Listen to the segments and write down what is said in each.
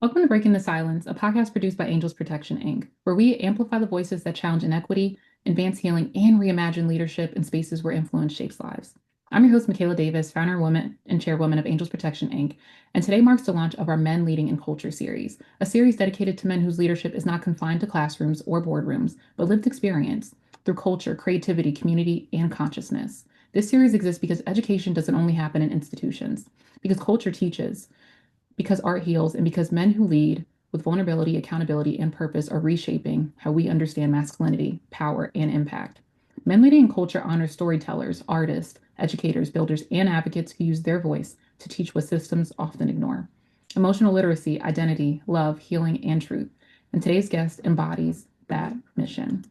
Welcome to Breaking the Silence, a podcast produced by Angels Protection, Inc., where we amplify the voices that challenge inequity, advance healing, and reimagine leadership in spaces where influence shapes lives. I'm your host, Makaila Davis, founder, woman, and chairwoman of Angels Protection, Inc., and today marks the launch of our Men Leading in Culture series, a series dedicated to men whose leadership is not confined to classrooms or boardrooms, but lived experience through culture, creativity, community, and consciousness. This series exists because education doesn't only happen in institutions, because culture teaches, because art heals, and because men who lead with vulnerability, accountability, and purpose are reshaping how we understand masculinity, power, and impact. Men Leading in Culture honors storytellers, artists, educators, builders, and advocates who use their voice to teach what systems often ignore. Emotional literacy, identity, love, healing, and truth. And today's guest embodies that mission.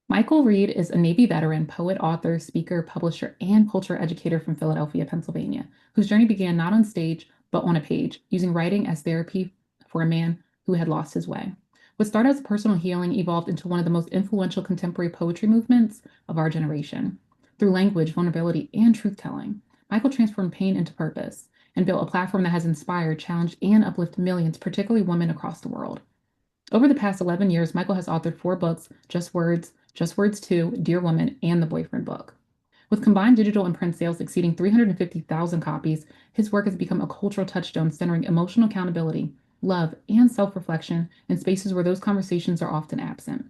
Michael Reid is a Navy veteran, poet, author, speaker, publisher, and culture educator from Philadelphia, Pennsylvania, whose journey began not on stage, but on a page, using writing as therapy for a man who had lost his way. What started as personal healing evolved into one of the most influential contemporary poetry movements of our generation. Through language, vulnerability, and truth telling, Michael transformed pain into purpose and built a platform that has inspired, challenged, and uplifted millions, particularly women across the world. Over the past 11 years, Michael has authored 4 books: Just Words 2, Dear Woman, and The Boyfriend Book. With combined digital and print sales exceeding 350,000 copies, his work has become a cultural touchstone centering emotional accountability, love, and self reflection in spaces where those conversations are often absent.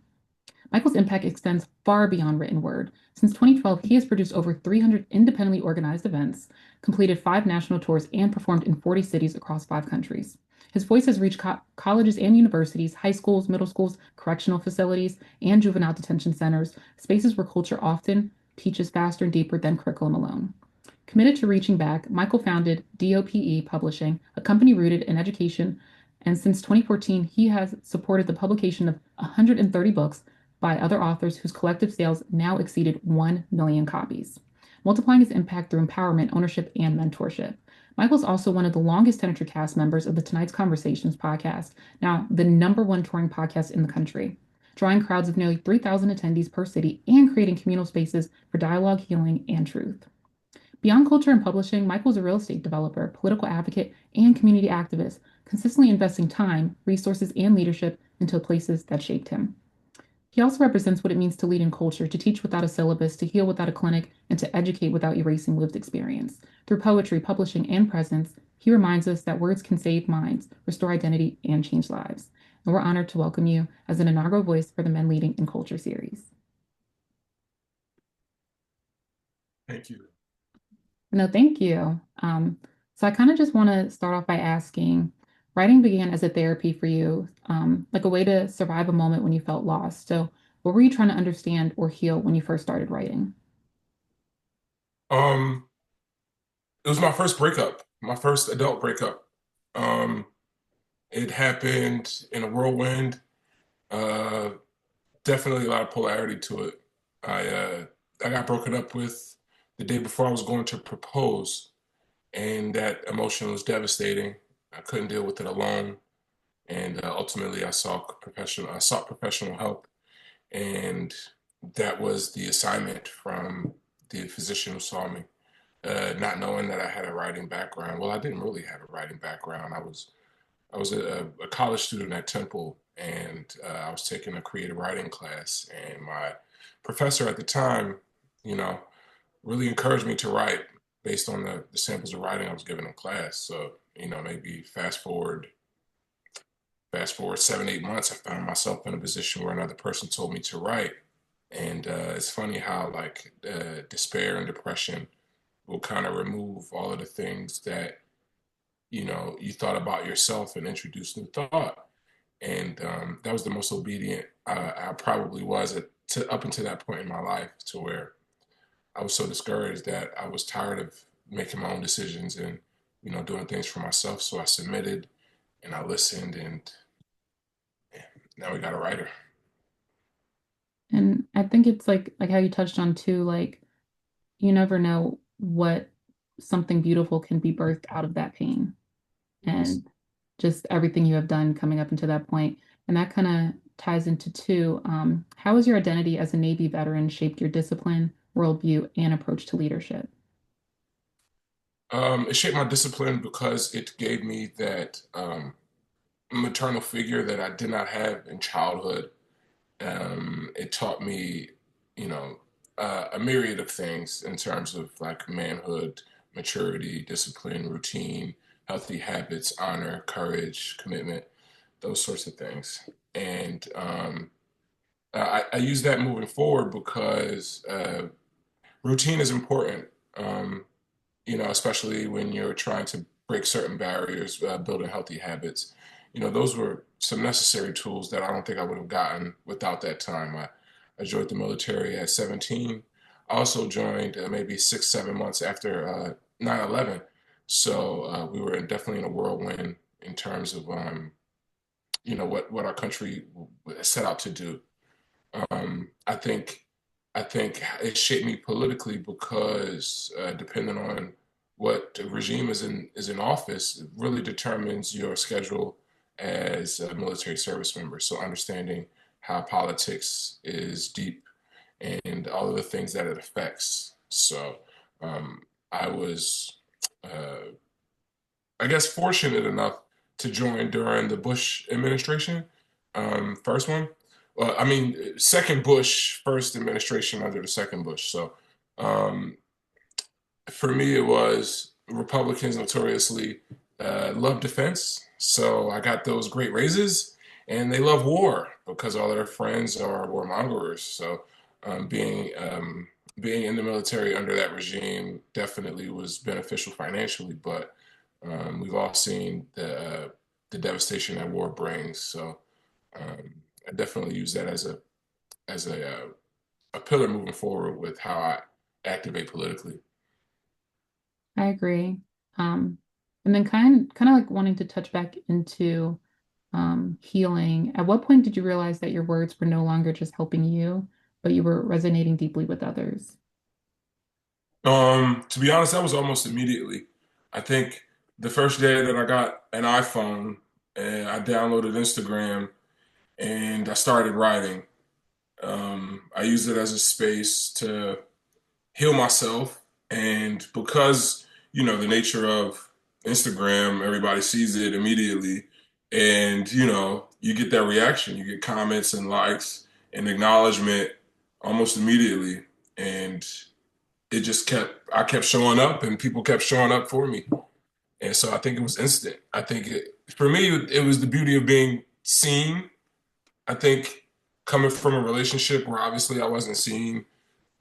Michael's impact extends far beyond written word. Since 2012, he has produced over 300 independently organized events, completed 5 national tours, and performed in 40 cities across 5 countries. His voice has reached colleges and universities, high schools, middle schools, correctional facilities, and juvenile detention centers, spaces where culture often teaches faster and deeper than curriculum alone. Committed to reaching back, Michael founded DOPE Publishing, a company rooted in education, and since 2014, he has supported the publication of 130 books by other authors whose collective sales now exceeded 1 million copies, multiplying his impact through empowerment, ownership, and mentorship. Michael is also one of the longest tenured cast members of the Tonight's Conversations podcast, now the #1 touring podcast in the country, drawing crowds of nearly 3,000 attendees per city and creating communal spaces for dialogue, healing, and truth. Beyond culture and publishing, Michael is a real estate developer, political advocate, and community activist, consistently investing time, resources, and leadership into places that shaped him. He also represents what it means to lead in culture, to teach without a syllabus, to heal without a clinic, and to educate without erasing lived experience. Through poetry, publishing, and presence, he reminds us that words can save minds, restore identity, and change lives. And we're honored to welcome you as an inaugural voice for the Men Leading in Culture series. Thank you. No, thank you. So I kind of just want to start off by asking, writing began as a therapy for you, like a way to survive a moment when you felt lost. So what were you trying to understand or heal when you first started writing? Um, it was my first breakup, my first adult breakup. Um, it happened in a whirlwind. Uh, Definitely a lot of polarity to it. I uh, I got broken up with the day before I was going to propose, and that emotion was devastating. I couldn't deal with it alone, and ultimately I sought professional help, and that was the assignment from the physician who saw me. Not knowing that I had a writing background. Well, I didn't really have a writing background. I was a college student at Temple, and I was taking a creative writing class, and my professor at the time, you know, really encouraged me to write based on the samples of writing I was given in class. So, maybe fast forward 7, 8 months, I found myself in a position where another person told me to write. And it's funny how like despair and depression will kind of remove all of the things that you thought about yourself and introduce new thought. And that was the most obedient I probably was up until that point in my life, to where I was so discouraged that I was tired of making my own decisions and doing things for myself. So I submitted and I listened, and yeah, now we got a writer. And I think it's like how you touched on too, like you never know what something beautiful can be birthed out of that pain Yes. and just everything you have done coming up into that point. And that kind of ties into two. How has your identity as a Navy veteran shaped your discipline, worldview, and approach to leadership? It shaped my discipline because it gave me that maternal figure that I did not have in childhood. It taught me, you know, a myriad of things in terms of like manhood, maturity, discipline, routine, healthy habits, honor, courage, commitment, those sorts of things. And I use that moving forward because routine is important. Um, especially when you're trying to break certain barriers, building healthy habits. Those were some necessary tools that I don't think I would have gotten without that time. I joined the military at 17. I also joined maybe 6, 7 months after 9/11. So we were definitely in a whirlwind in terms of, what our country set out to do. I think it shaped me politically because depending on what regime is in office, it really determines your schedule as a military service member. So understanding how politics is deep and all of the things that it affects. So um, I was, uh, I guess, fortunate enough to join during the Bush administration, first one. Well, I mean, second Bush, first administration under the second Bush. So um, for me, it was Republicans notoriously love defense. So I got those great raises, and they love war because all of their friends are warmongers. So being in the military under that regime definitely was beneficial financially, but we've all seen the devastation that war brings. So um, I definitely use that as a pillar moving forward with how I activate politically. I agree. Um, and then kind of like wanting to touch back into healing. At what point did you realize that your words were no longer just helping you, but you were resonating deeply with others? To be honest, that was almost immediately. I think the first day that I got an iPhone and I downloaded Instagram and I started writing. I used it as a space to heal myself. And because, the nature of Instagram, everybody sees it immediately. And, you get that reaction. You get comments and likes and acknowledgement almost immediately. And I kept showing up and people kept showing up for me. And so I think it was instant. For me, it was the beauty of being seen. I think coming from a relationship where obviously I wasn't seen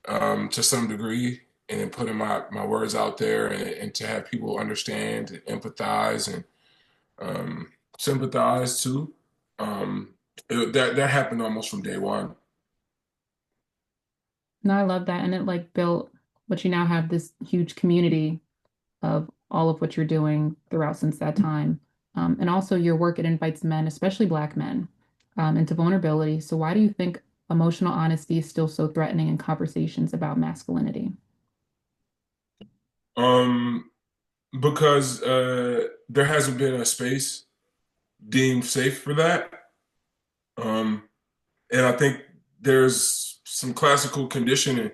to some degree, and then putting my words out there and to have people understand and empathize and sympathize too. Um, that happened almost from day one. No, I love that. And it like built what you now have this huge community of all of what you're doing throughout since that time. And also your work, it invites men, especially Black men, into vulnerability. So why do you think emotional honesty is still so threatening in conversations about masculinity? Um, because there hasn't been a space deemed safe for that. Um, and I think there's some classical conditioning,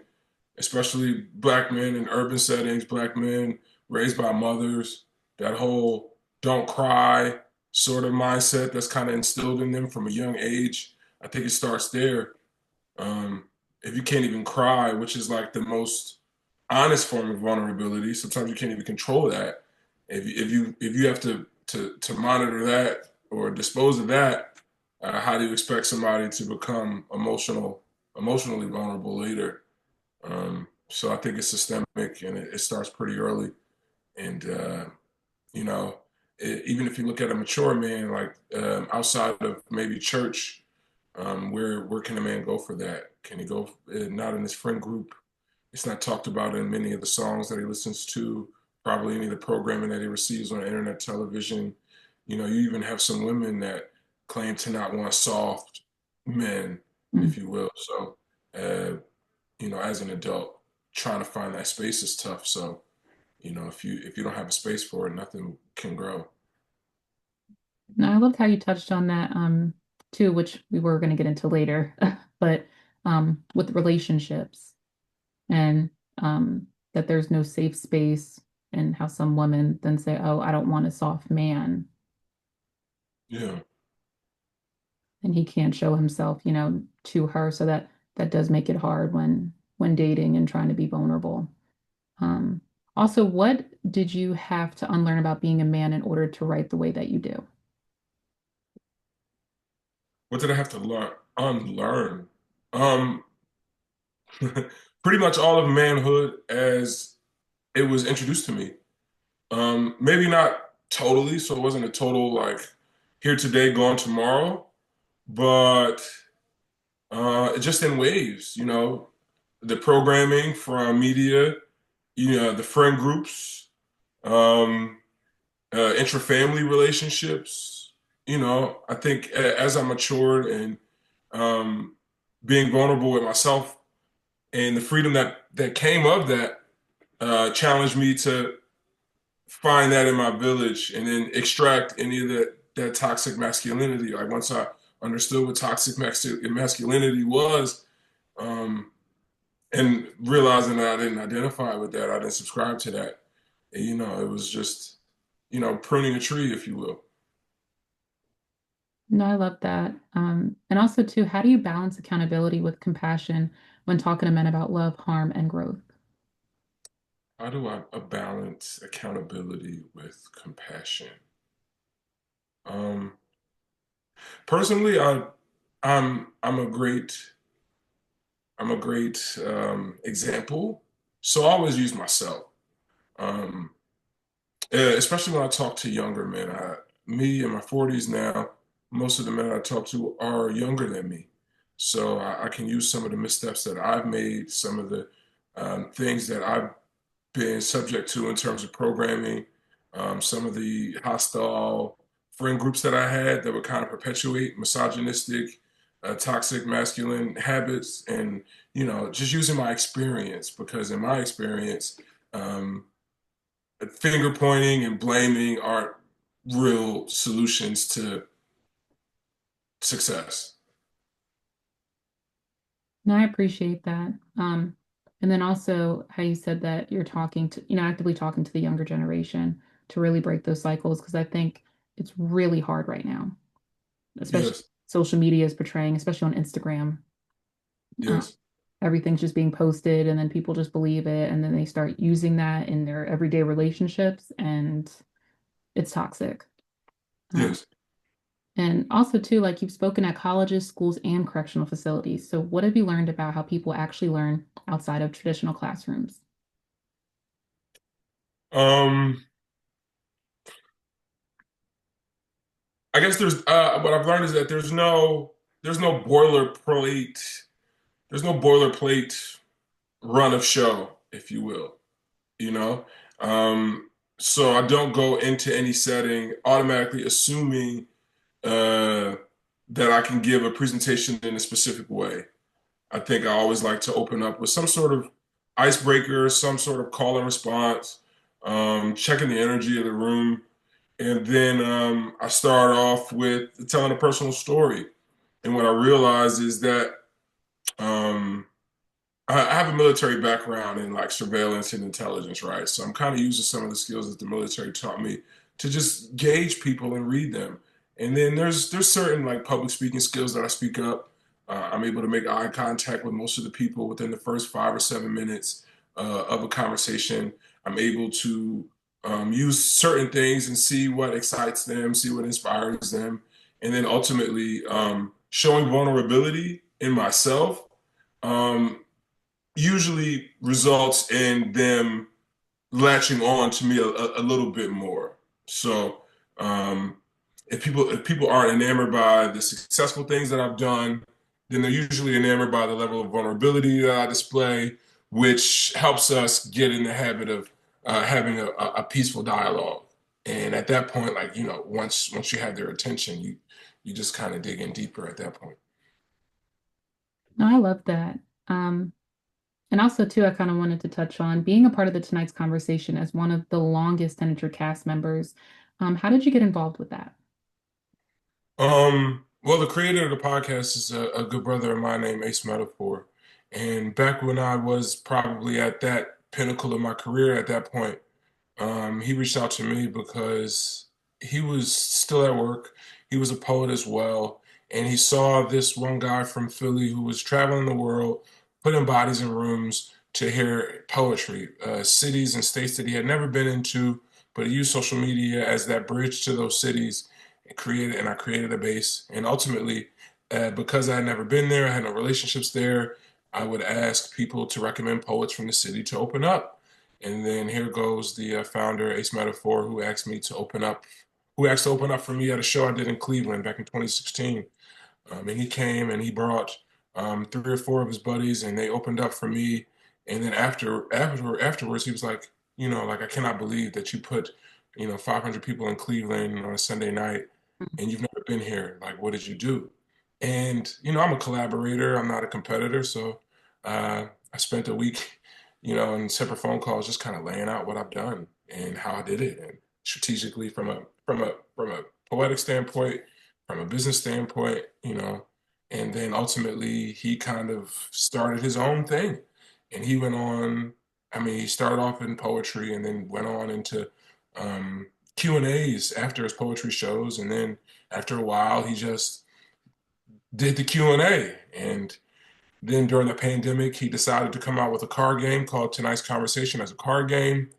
especially Black men in urban settings, Black men raised by mothers, that whole don't cry sort of mindset that's kind of instilled in them from a young age. I think it starts there. Um, if you can't even cry, which is like the most honest form of vulnerability, sometimes you can't even control that. If you have to monitor that or dispose of that, how do you expect somebody to become emotionally vulnerable later? So I think it's systemic and it starts pretty early. And you know, even if you look at a mature man, like outside of maybe church, where can a man go for that? Can he go not in his friend group? It's not talked about in many of the songs that he listens to, probably any of the programming that he receives on internet television. You even have some women that claim to not want soft men, Mm. if you will. So, as an adult, trying to find that space is tough. So, if you don't have a space for it, nothing can grow. Now, I loved how you touched on that too, which we were going to get into later, but with relationships and that there's no safe space and how some women then say, "Oh, I don't want a soft man," Yeah. and he can't show himself, to her. So that does make it hard when dating and trying to be vulnerable. Um, Also, what did you have to unlearn about being a man in order to write the way that you do? What did I have to unlearn? Um, pretty much all of manhood as it was introduced to me. Maybe not totally, so it wasn't a total like here today, gone tomorrow, but just in waves, the programming from media, the friend groups, um, intra-family relationships. I think as I matured and um, being vulnerable with myself and the freedom that came of that challenged me to find that in my village and then extract any of that toxic masculinity. Like once I understood what toxic masculinity was, um, and realizing that I didn't identify with that, I didn't subscribe to that. And, it was just, pruning a tree, if you will. No, I love that. And also, too, how do you balance accountability with compassion when talking to men about love, harm, and growth? How do I balance accountability with compassion? Um, Personally, I'm a great example. So I always use myself. Um, Especially when I talk to younger men. Me in my 40s now, most of the men I talk to are younger than me. So I can use some of the missteps that I've made, some of the things that I've been subject to in terms of programming, some of the hostile friend groups that I had that would kind of perpetuate misogynistic, toxic masculine habits, and just using my experience because in my experience, um, finger pointing and blaming aren't real solutions to success. No, I appreciate that. And then also how you said that you're talking to, actively talking to the younger generation to really break those cycles, because I think it's really hard right now, especially Yes, social media is portraying, especially on Instagram. Uh, yes, Everything's just being posted and then people just believe it and then they start using that in their everyday relationships and it's toxic. Uh, yes. and also too, like you've spoken at colleges, schools, and correctional facilities. So what have you learned about how people actually learn outside of traditional classrooms? Um, I guess what I've learned is that there's no boilerplate run of show, if you will. You know, um, so I don't go into any setting automatically assuming uh, that I can give a presentation in a specific way. I think I always like to open up with some sort of icebreaker, some sort of call and response, checking the energy of the room. And then I start off with telling a personal story. And what I realize is that um, I have a military background in like surveillance and intelligence, right? So I'm kind of using some of the skills that the military taught me to just gauge people and read them. And then there's certain like public speaking skills that I speak up. I'm able to make eye contact with most of the people within the first 5 or 7 minutes of a conversation. I'm able to use certain things and see what excites them, see what inspires them, and then ultimately showing vulnerability in myself. Um, Usually results in them latching on to me a little bit more. So um, if people aren't enamored by the successful things that I've done, then they're usually enamored by the level of vulnerability that I display, which helps us get in the habit of having a peaceful dialogue. And at that point, like once you have their attention, you just kind of dig in deeper at that point. No, I love that. Um, and also too, I kind of wanted to touch on being a part of the tonight's conversation as one of the longest tenured cast members. How did you get involved with that? Well, the creator of the podcast is a good brother of mine named Ace Metaphor. And back when I was probably at that pinnacle of my career at that point, He reached out to me because he was still at work. He was a poet as well, and he saw this one guy from Philly who was traveling the world, putting bodies in rooms to hear poetry, cities and states that he had never been into, but he used social media as that bridge to those cities, and I created a base, and ultimately, because I had never been there, I had no relationships there. I would ask people to recommend poets from the city to open up. And then here goes the founder, Ace Metaphor, who asked to open up for me at a show I did in Cleveland back in 2016. And he came and he brought three or four of his buddies, and they opened up for me. And then afterwards, he was like, like I cannot believe that you put, 500 people in Cleveland on a Sunday night, and you've never been here. Like, what did you do? And I'm a collaborator. I'm not a competitor. So I spent a week, in separate phone calls, just kind of laying out what I've done and how I did it, and strategically from a poetic standpoint, from a business standpoint, and then ultimately he kind of started his own thing. And he went on, I mean, he started off in poetry and then went on into um, Q&As after his poetry shows. And then after a while, he just did the Q&A. And then during the pandemic, he decided to come out with a card game called Tonight's Conversation as a card game.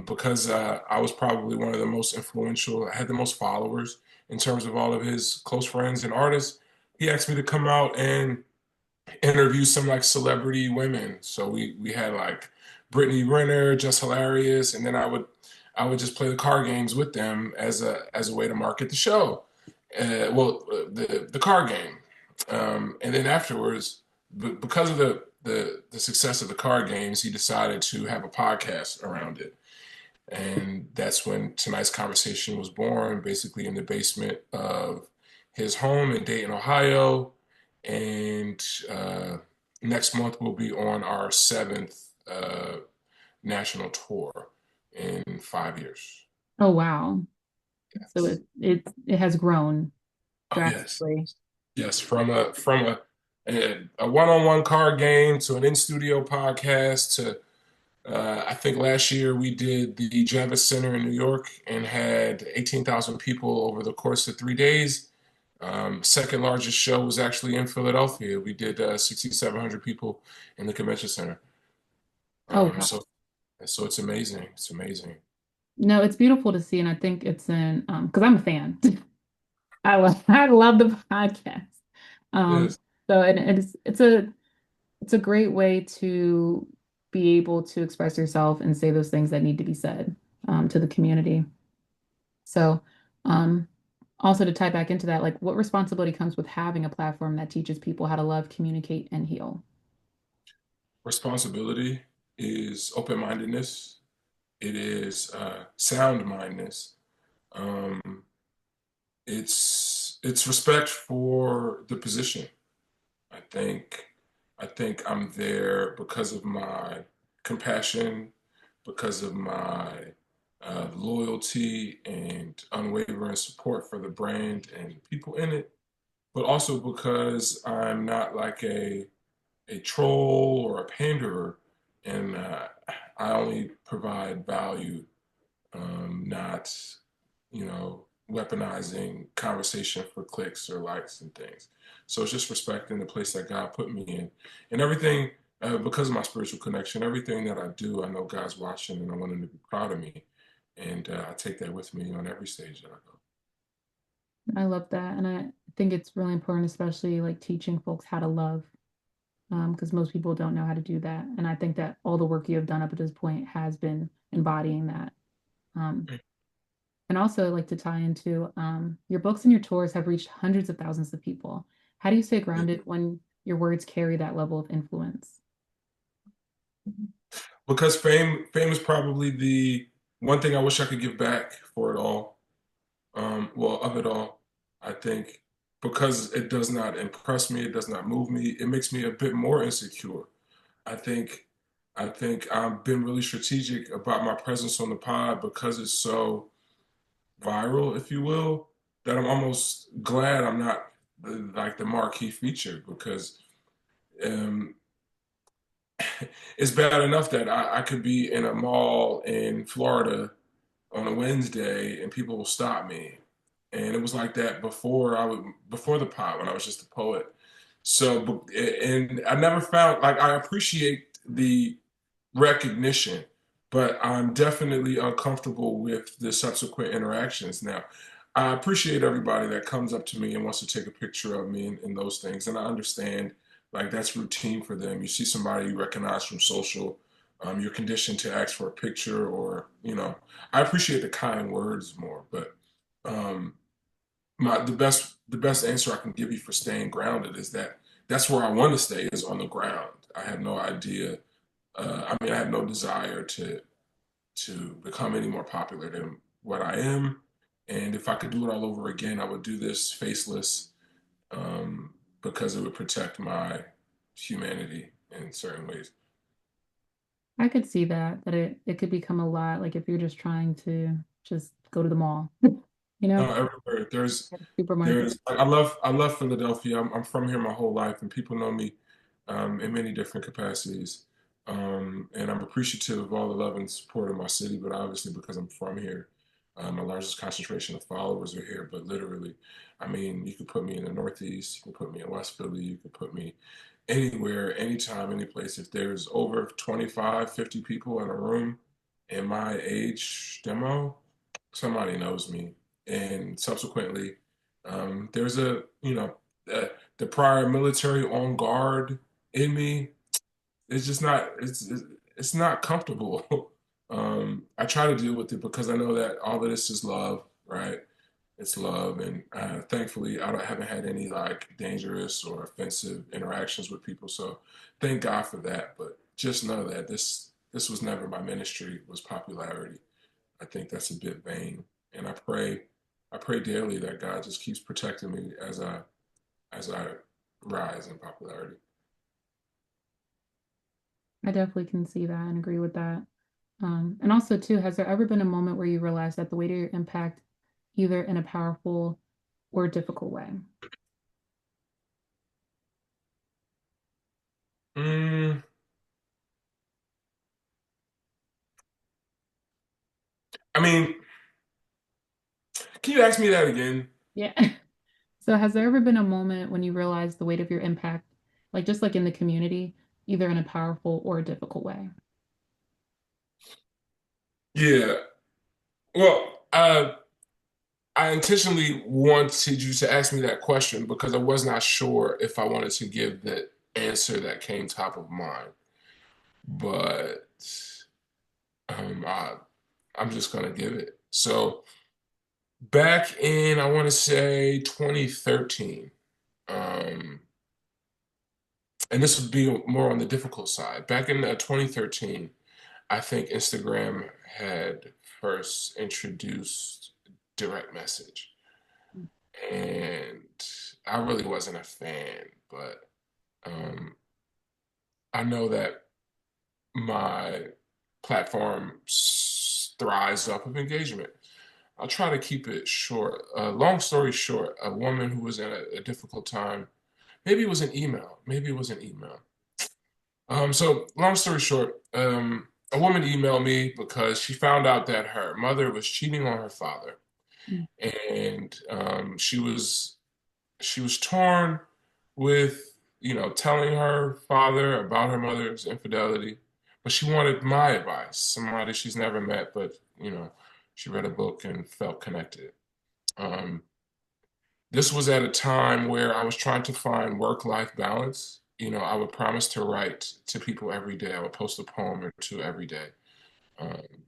Because I was probably one of the most influential, I had the most followers in terms of all of his close friends and artists. He asked me to come out and interview some like celebrity women. So we had like Brittany Renner, Just Hilarious, and then I would just play the card games with them as a way to market the show. The card game, and then afterwards, because of the success of the card games, he decided to have a podcast around it. And that's when tonight's conversation was born, basically in the basement of his home in Dayton, Ohio. And next month we'll be on our seventh national tour in 5 years. Oh, wow. So Yes. it has grown Oh yes. drastically. Yes. From a one-on-one card game to an in-studio podcast to I think last year we did the Javits Center in New York and had 18,000 people over the course of 3 days. Second largest show was actually in Philadelphia. We did 6,700 people in the convention center. Oh, Um, wow. so, so it's amazing. It's amazing. No, it's beautiful to see, and I think it's in because I'm a fan. I love the podcast. Um, Yes. so and it's a great way to be able to express yourself and say those things that need to be said to the community. So, um, also to tie back into that, like what responsibility comes with having a platform that teaches people how to love, communicate, and heal? Responsibility is open-mindedness. It is sound-mindedness. Um, it's respect for the position. I think I think I'm there because of my compassion, because of my loyalty and unwavering support for the brand and people in it, but also because I'm not like a troll or a panderer, and I only provide value, not, weaponizing conversation for clicks or likes and things. So it's just respecting the place that God put me in, and everything. Because of my spiritual connection, everything that I do, I know God's watching, and I want Him to be proud of me, and I take that with me on every stage that I go. I love that, and I think it's really important, especially like teaching folks how to love, because most people don't know how to do that. And I think that all the work you have done up at this point has been embodying that. Um, and also like to tie into your books and your tours have reached hundreds of thousands of people. How do you stay grounded when your words carry that level of influence? Because fame is probably the one thing I wish I could give back for it all. Well, of it all, I think because it does not impress me, it does not move me, it makes me a bit more insecure. I think I think I've been really strategic about my presence on the pod because it's so viral, if you will, that I'm almost glad I'm not like the marquee feature because um, it's bad enough that I could be in a mall in Florida on a Wednesday and people will stop me. And it was like that before the pot when I was just a poet. So and I never found like I appreciate the recognition, but I'm definitely uncomfortable with the subsequent interactions. Now, I appreciate everybody that comes up to me and wants to take a picture of me and those things, and I understand like that's routine for them. You see somebody you recognize from social, you're conditioned to ask for a picture, or I appreciate the kind words more, but um, the best answer I can give you for staying grounded is that that's where I want to stay is on the ground. I have no idea. I mean, I have no desire to become any more popular than what I am. And if I could do it all over again, I would do this faceless, because it would protect my humanity in certain ways. I could see that it could become a lot, like if you're just trying to just go to the mall, you know, Everywhere at a supermarket. I love Philadelphia. I'm from here my whole life, and people know me in many different capacities. And I'm appreciative of all the love and support of my city, but obviously because I'm from here, my largest concentration of followers are here. But literally, I mean, you could put me in the Northeast, you could put me in West Philly, you could put me anywhere, anytime, any place. If there's over 25, 50 people in a room in my age demo, somebody knows me. And subsequently, there's the prior military on guard in me. It's just not, it's not comfortable. I try to deal with it because I know that all of this is love, right? It's love, and thankfully, haven't had any like dangerous or offensive interactions with people. So, thank God for that. But just know that this was never my ministry. Was popularity. I think that's a bit vain, and I pray daily that God just keeps protecting me as I rise in popularity. I definitely can see that and agree with that. And also, too, has there ever been a moment where you realized that the weight of your impact, either in a powerful or difficult way? Mm, I mean, can you ask me that again? Yeah. So, has there ever been a moment when you realized the weight of your impact, like just like in the community, either in a powerful or a difficult way? Yeah. Well, I intentionally wanted you to ask me that question because I was not sure if I wanted to give the answer that came top of mind. But um, I, I'm just gonna give it. So back in, I want to say 2013, um, and this would be more on the difficult side. Back in 2013, I think Instagram had first introduced direct message, and I really wasn't a fan, but um, I know that my platform thrives off of engagement. I'll try to keep it short. Long story short, a woman who was in a difficult time, maybe it was an email, maybe it was an email. So long story short, a woman emailed me because she found out that her mother was cheating on her father, Mm. and she was torn with telling her father about her mother's infidelity, but she wanted my advice, somebody she's never met, but she read a book and felt connected. Um, this was at a time where I was trying to find work-life balance. I would promise to write to people every day. I would post a poem or two every day. Um,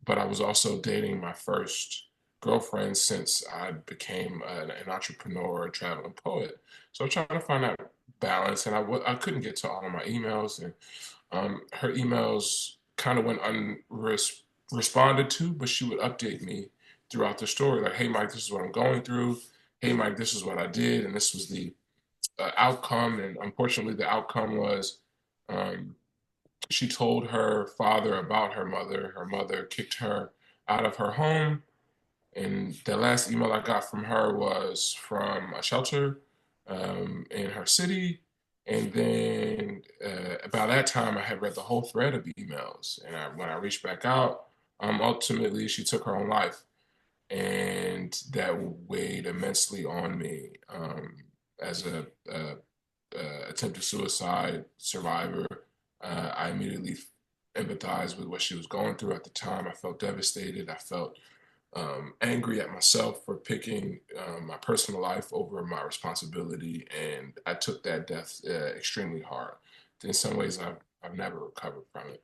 but I was also dating my first girlfriend since I became an entrepreneur, a traveling poet. So I'm trying to find that balance, and I couldn't get to all of my emails, and her emails kind of went unresponded to, but she would update me throughout the story, like, "Hey, Mike, this is what I'm going through. Hey, Mike, this is what I did, and this was the outcome." And unfortunately, the outcome was um, she told her father about her mother. Her mother kicked her out of her home. And the last email I got from her was from a shelter in her city. And then about that time, I had read the whole thread of emails. And when I reached back out, ultimately, she took her own life. And that weighed immensely on me as a attempted suicide survivor. I immediately empathized with what she was going through at the time. I felt devastated. I felt angry at myself for picking my personal life over my responsibility, and I took that death extremely hard. In some ways, I've never recovered from it.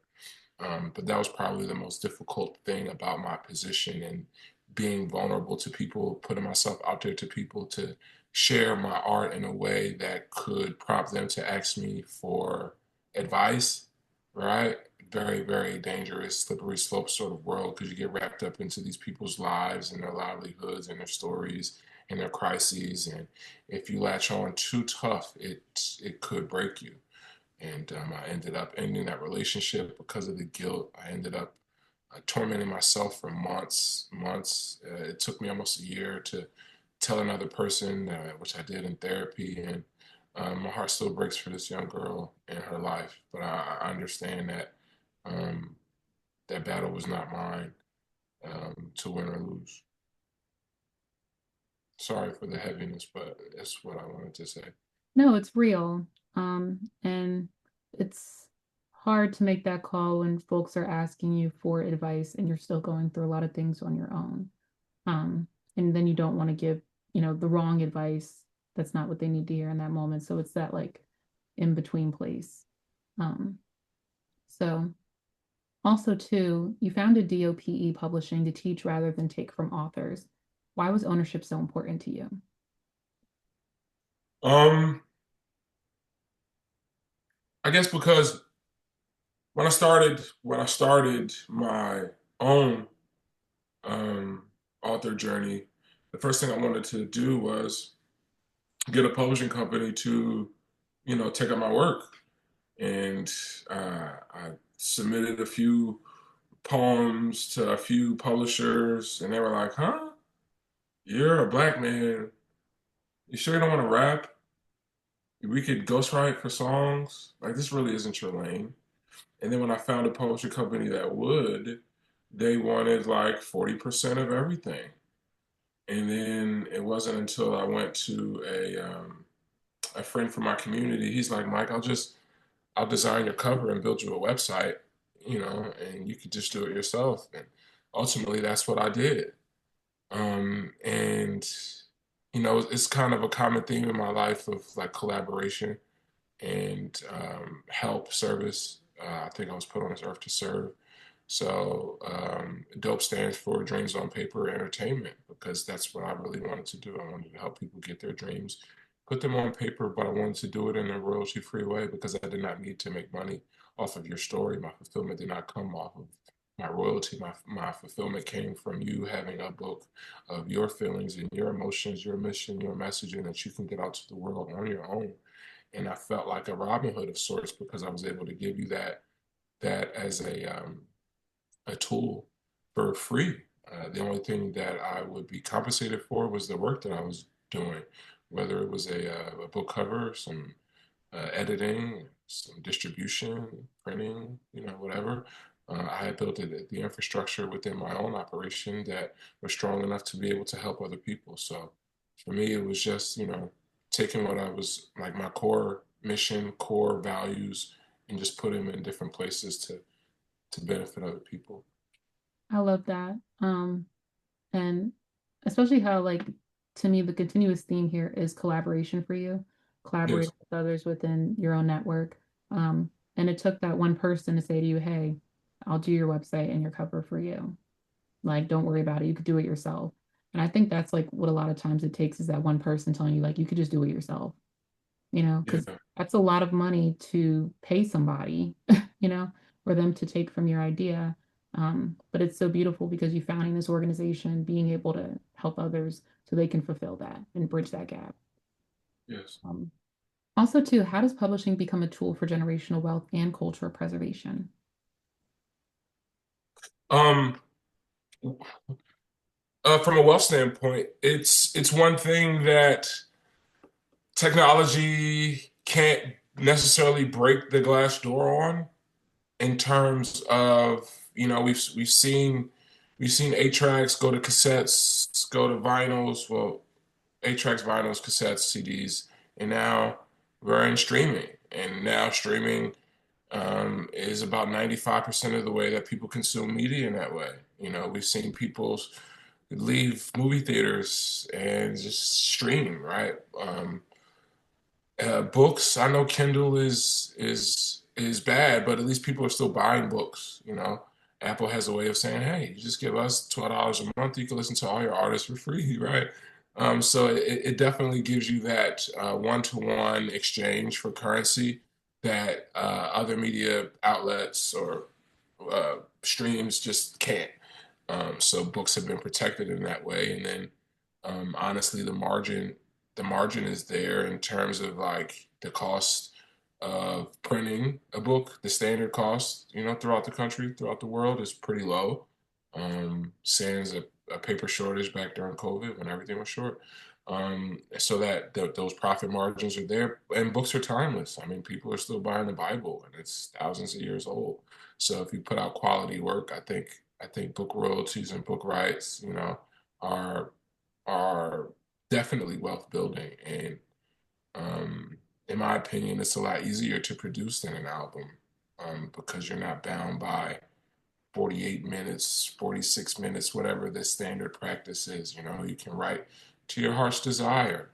But that was probably the most difficult thing about my position and being vulnerable to people, putting myself out there to people to share my art in a way that could prompt them to ask me for advice, right? Very, very dangerous, slippery slope sort of world because you get wrapped up into these people's lives and their livelihoods and their stories and their crises. And if you latch on too tough, it could break you. And I ended up ending that relationship because of the guilt. I ended up tormenting myself for months. It took me almost a year to tell another person, which I did in therapy. And my heart still breaks for this young girl and her life. But I understand that um, that battle was not mine to win or lose. Sorry for the heaviness, but that's what I wanted to say. No, it's real. And it's hard to make that call when folks are asking you for advice and you're still going through a lot of things on your own. Um, and then you don't want to give, the wrong advice. That's not what they need to hear in that moment. So it's that like in between place. Um, so also too, you founded DOPE Publishing to teach rather than take from authors. Why was ownership so important to you? Um, I guess because when I started my own um, author journey, the first thing I wanted to do was get a publishing company to, take up my work. And I submitted a few poems to a few publishers, and they were like, "Huh? You're a black man. You sure you don't want to rap? We could ghostwrite for songs. Like this really isn't your lane." And then when I found a publishing company that would, they wanted like 40% of everything. And then it wasn't until I went to a friend from my community. He's like, "Mike, I'll design your cover and build you a website, and you could just do it yourself." And ultimately, that's what I did. And it's kind of a common theme in my life of like collaboration and help, service. I think I was put on this earth to serve. So DOPE stands for Dreams on Paper Entertainment because that's what I really wanted to do. I wanted to help people get their dreams, put them on paper, but I wanted to do it in a royalty-free way because I did not need to make money off of your story. My fulfillment did not come off of my royalty. My fulfillment came from you having a book of your feelings and your emotions, your mission, your messaging that you can get out to the world on your own. And I felt like a Robin Hood of sorts because I was able to give you that as a tool for free. The only thing that I would be compensated for was the work that I was doing, whether it was a book cover, some editing, some distribution, printing, whatever. I had built the infrastructure within my own operation that was strong enough to be able to help other people. So for me, it was just, taking what I was like my core mission, core values, and just put them in different places to benefit other people. I love that. And especially how, like, to me, the continuous theme here is collaboration for you, Yes, collaborating with others within your own network. And it took that one person to say to you, hey, I'll do your website and your cover for you. Like, don't worry about it. You could do it yourself. And I think that's like what a lot of times it takes is that one person telling you, like, you could just do it yourself, because yeah, that's a lot of money to pay somebody, you know, for them to take from your idea. But it's so beautiful because you founding this organization, being able to help others so they can fulfill that and bridge that gap. yes. Um, Also, too, how does publishing become a tool for generational wealth and cultural preservation? Um, from a wealth standpoint, it's one thing that technology can't necessarily break the glass door on in terms of, we've seen 8 tracks go to cassettes, go to vinyls, well, 8 tracks, vinyls, cassettes, CDs, and now we're in streaming. And now streaming is about 95% of the way that people consume media in that way. We've seen people leave movie theaters and just stream, right? Books, I know Kindle is bad, but at least people are still buying books. Apple has a way of saying, "Hey, you just give us $12 a month, you can listen to all your artists for free," right? So it definitely gives you that one-to-one exchange for currency that other media outlets or streams just can't. So books have been protected in that way, and then honestly, the margin is there in terms of like the cost of printing a book. The standard cost, throughout the country, throughout the world, is pretty low. Sans a paper shortage back during COVID when everything was short. So that those profit margins are there, and books are timeless. I mean, people are still buying the Bible, and it's thousands of years old. So if you put out quality work, I think book royalties and book rights, are are definitely wealth building. And in my opinion, it's a lot easier to produce than an album, because you're not bound by 48 minutes, 46 minutes, whatever the standard practice is. You can write to your heart's desire.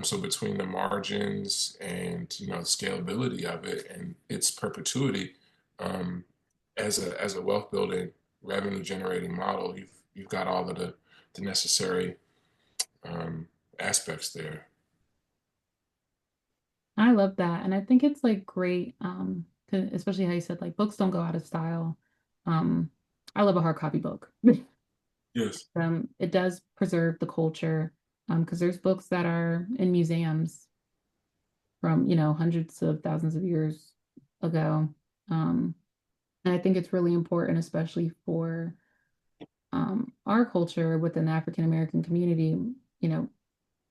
So between the margins and the scalability of it and its perpetuity, um, as a wealth building, revenue generating model, you've got all of the necessary um, aspects there. I love that. And I think it's like great, especially how you said like books don't go out of style. Um, I love a hard copy book. Yes. It does preserve the culture, because there's books that are in museums from, hundreds of thousands of years ago. Um, and I think it's really important, especially for our culture within the African American community, you know,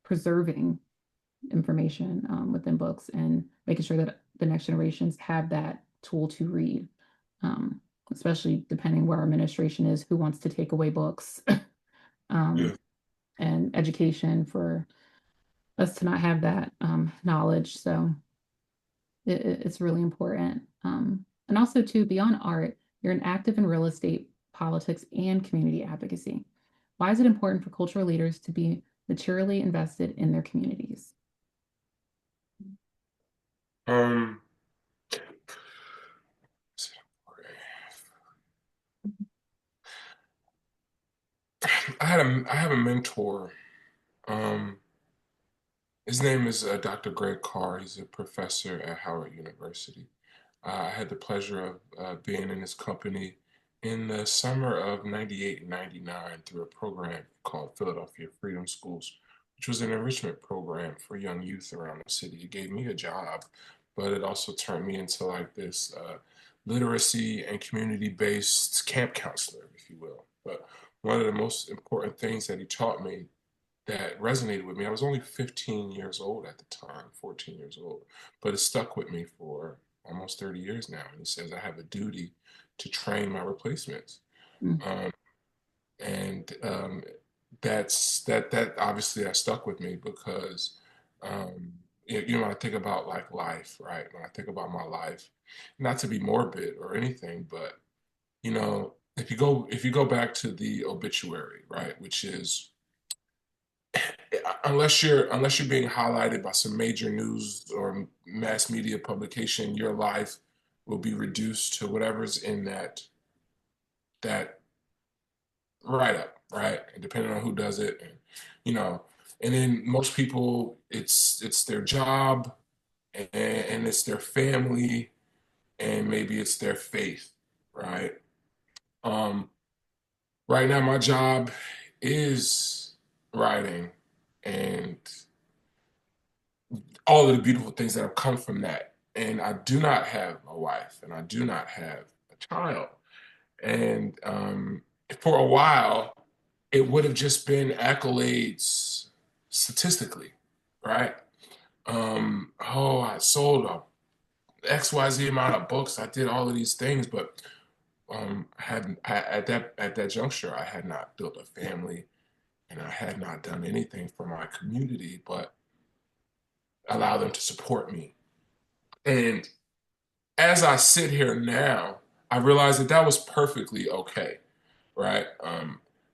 preserving information within books and making sure that the next generations have that tool to read, especially depending where our administration is, who wants to take away books um, Yes. and education for us to not have that knowledge. So it's really important. And also, too, beyond art, you're an active in real estate, politics, and community advocacy. Why is it important for cultural leaders to be materially invested in their communities? Um, I have a mentor. Um, his name is Dr. Greg Carr. He's a professor at Howard University. I had the pleasure of being in his company in the summer of 98 and 99 through a program called Philadelphia Freedom Schools, which was an enrichment program for young youth around the city. It gave me a job, but it also turned me into like this literacy and community-based camp counselor, if you will. But one of the most important things that he taught me that resonated with me. I was only 15 years old at the time, 14 years old, but it stuck with me for almost 30 years now. And he says I have a duty to train my replacements. Mm. Um, and that obviously that stuck with me because when I think about like life, right? When I think about my life, not to be morbid or anything, but if you go back to the obituary, right, which is unless you're being highlighted by some major news or mass media publication, your life will be reduced to whatever's in that write up, right? And depending on who does it, you know, and then most people, it's their job and it's their family and maybe it's their faith, right? Um, right now, my job is writing and all of the beautiful things that have come from that. And I do not have a wife and I do not have a child. And for a while, it would have just been accolades statistically, right? Oh, I sold a XYZ amount of books. I did all of these things, but at that juncture, I had not built a family, and I had not done anything for my community, but allow them to support me. And as I sit here now, I realize that that was perfectly okay, right?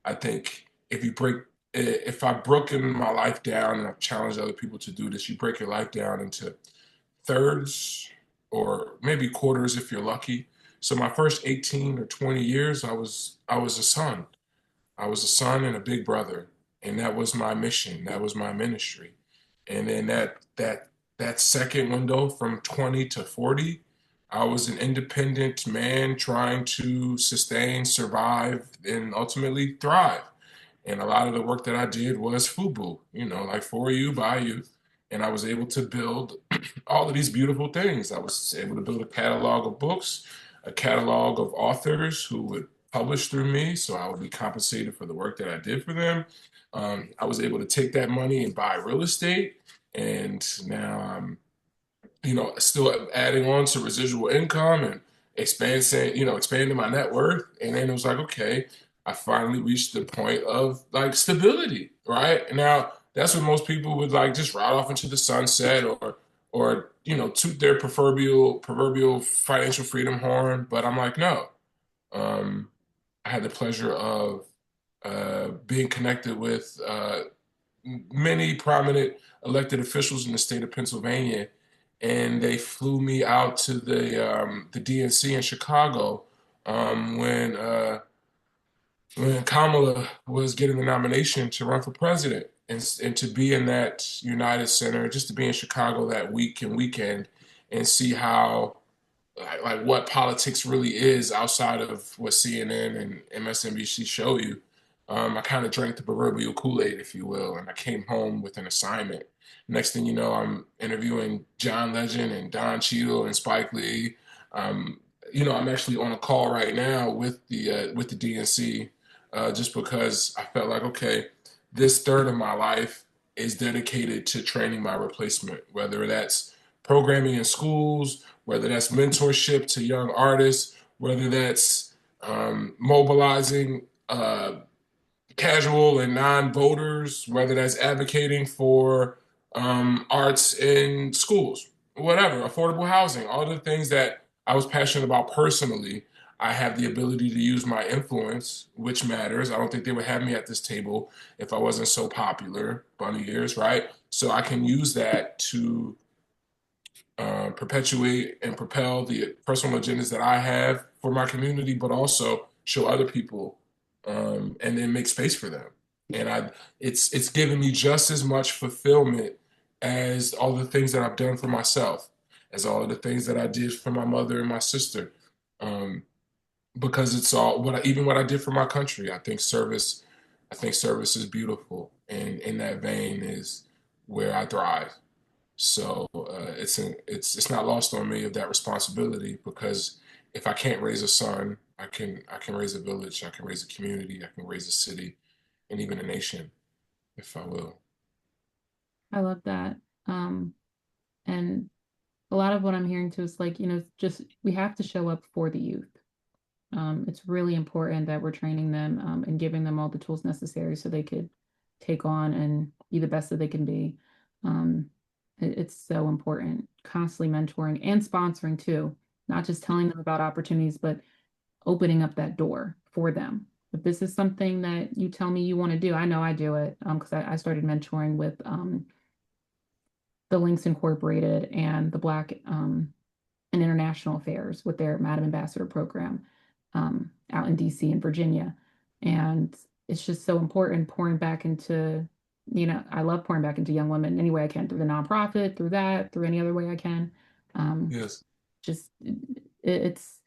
I think if I've broken my life down, and I've challenged other people to do this, you break your life down into thirds or maybe quarters if you're lucky. So my first 18 or 20 years, I was a son. I was a son and a big brother, and that was my mission. That was my ministry. And then that second window from 20 to 40, I was an independent man trying to sustain, survive, and ultimately thrive. And a lot of the work that I did was FUBU, like for you, by you. And I was able to build all of these beautiful things. I was able to build a catalog of books, a catalog of authors who would publish through me, so I would be compensated for the work that I did for them. I was able to take that money and buy real estate, and now I'm still adding on to residual income and expanding my net worth. And then it was like, okay, I finally reached the point of like stability, right? Now that's when most people would like just ride off into the sunset or toot their proverbial financial freedom horn. But I'm like, no. Um, I had the pleasure of being connected with many prominent elected officials in the state of Pennsylvania, and they flew me out to the DNC in Chicago when Kamala was getting the nomination to run for president, and to be in that United Center, just to be in Chicago that week and weekend, and see how like what politics really is outside of what CNN and MSNBC show you. I kind of drank the proverbial Kool-Aid, if you will, and I came home with an assignment. Next thing you know, I'm interviewing John Legend and Don Cheadle and Spike Lee. Um, I'm actually on a call right now with the DNC, just because I felt like, okay, this third of my life is dedicated to training my replacement, whether that's programming in schools, whether that's mentorship to young artists, whether that's mobilizing casual and non-voters, whether that's advocating for arts in schools, whatever, affordable housing, all the things that I was passionate about personally. I have the ability to use my influence, which matters. I don't think they would have me at this table if I wasn't so popular, bunny ears, right? So I can use that to perpetuate and propel the personal agendas that I have for my community, but also show other people, and then make space for them. And it's given me just as much fulfillment as all the things that I've done for myself, as all of the things that I did for my mother and my sister, um, because it's all even what I did for my country. I think service is beautiful, and in that vein is where I thrive. So it's not lost on me of that responsibility, because if I can't raise a son, I can raise a village, I can raise a community, I can raise a city, and even a nation, if I will. I love that. Um, and a lot of what I'm hearing too is like, just we have to show up for the youth. It's really important that we're training them and giving them all the tools necessary so they could take on and be the best that they can be. It's so important. Constantly mentoring and sponsoring too, not just telling them about opportunities, but opening up that door for them. If this is something that you tell me you want to do, I know I do it because I started mentoring with the Links Incorporated and the Black and International Affairs with their Madam Ambassador program out in DC and Virginia. And it's just so important pouring back into, I love pouring back into young women any way I can through the nonprofit, through that, through any other way I can. Um, Yes, just it's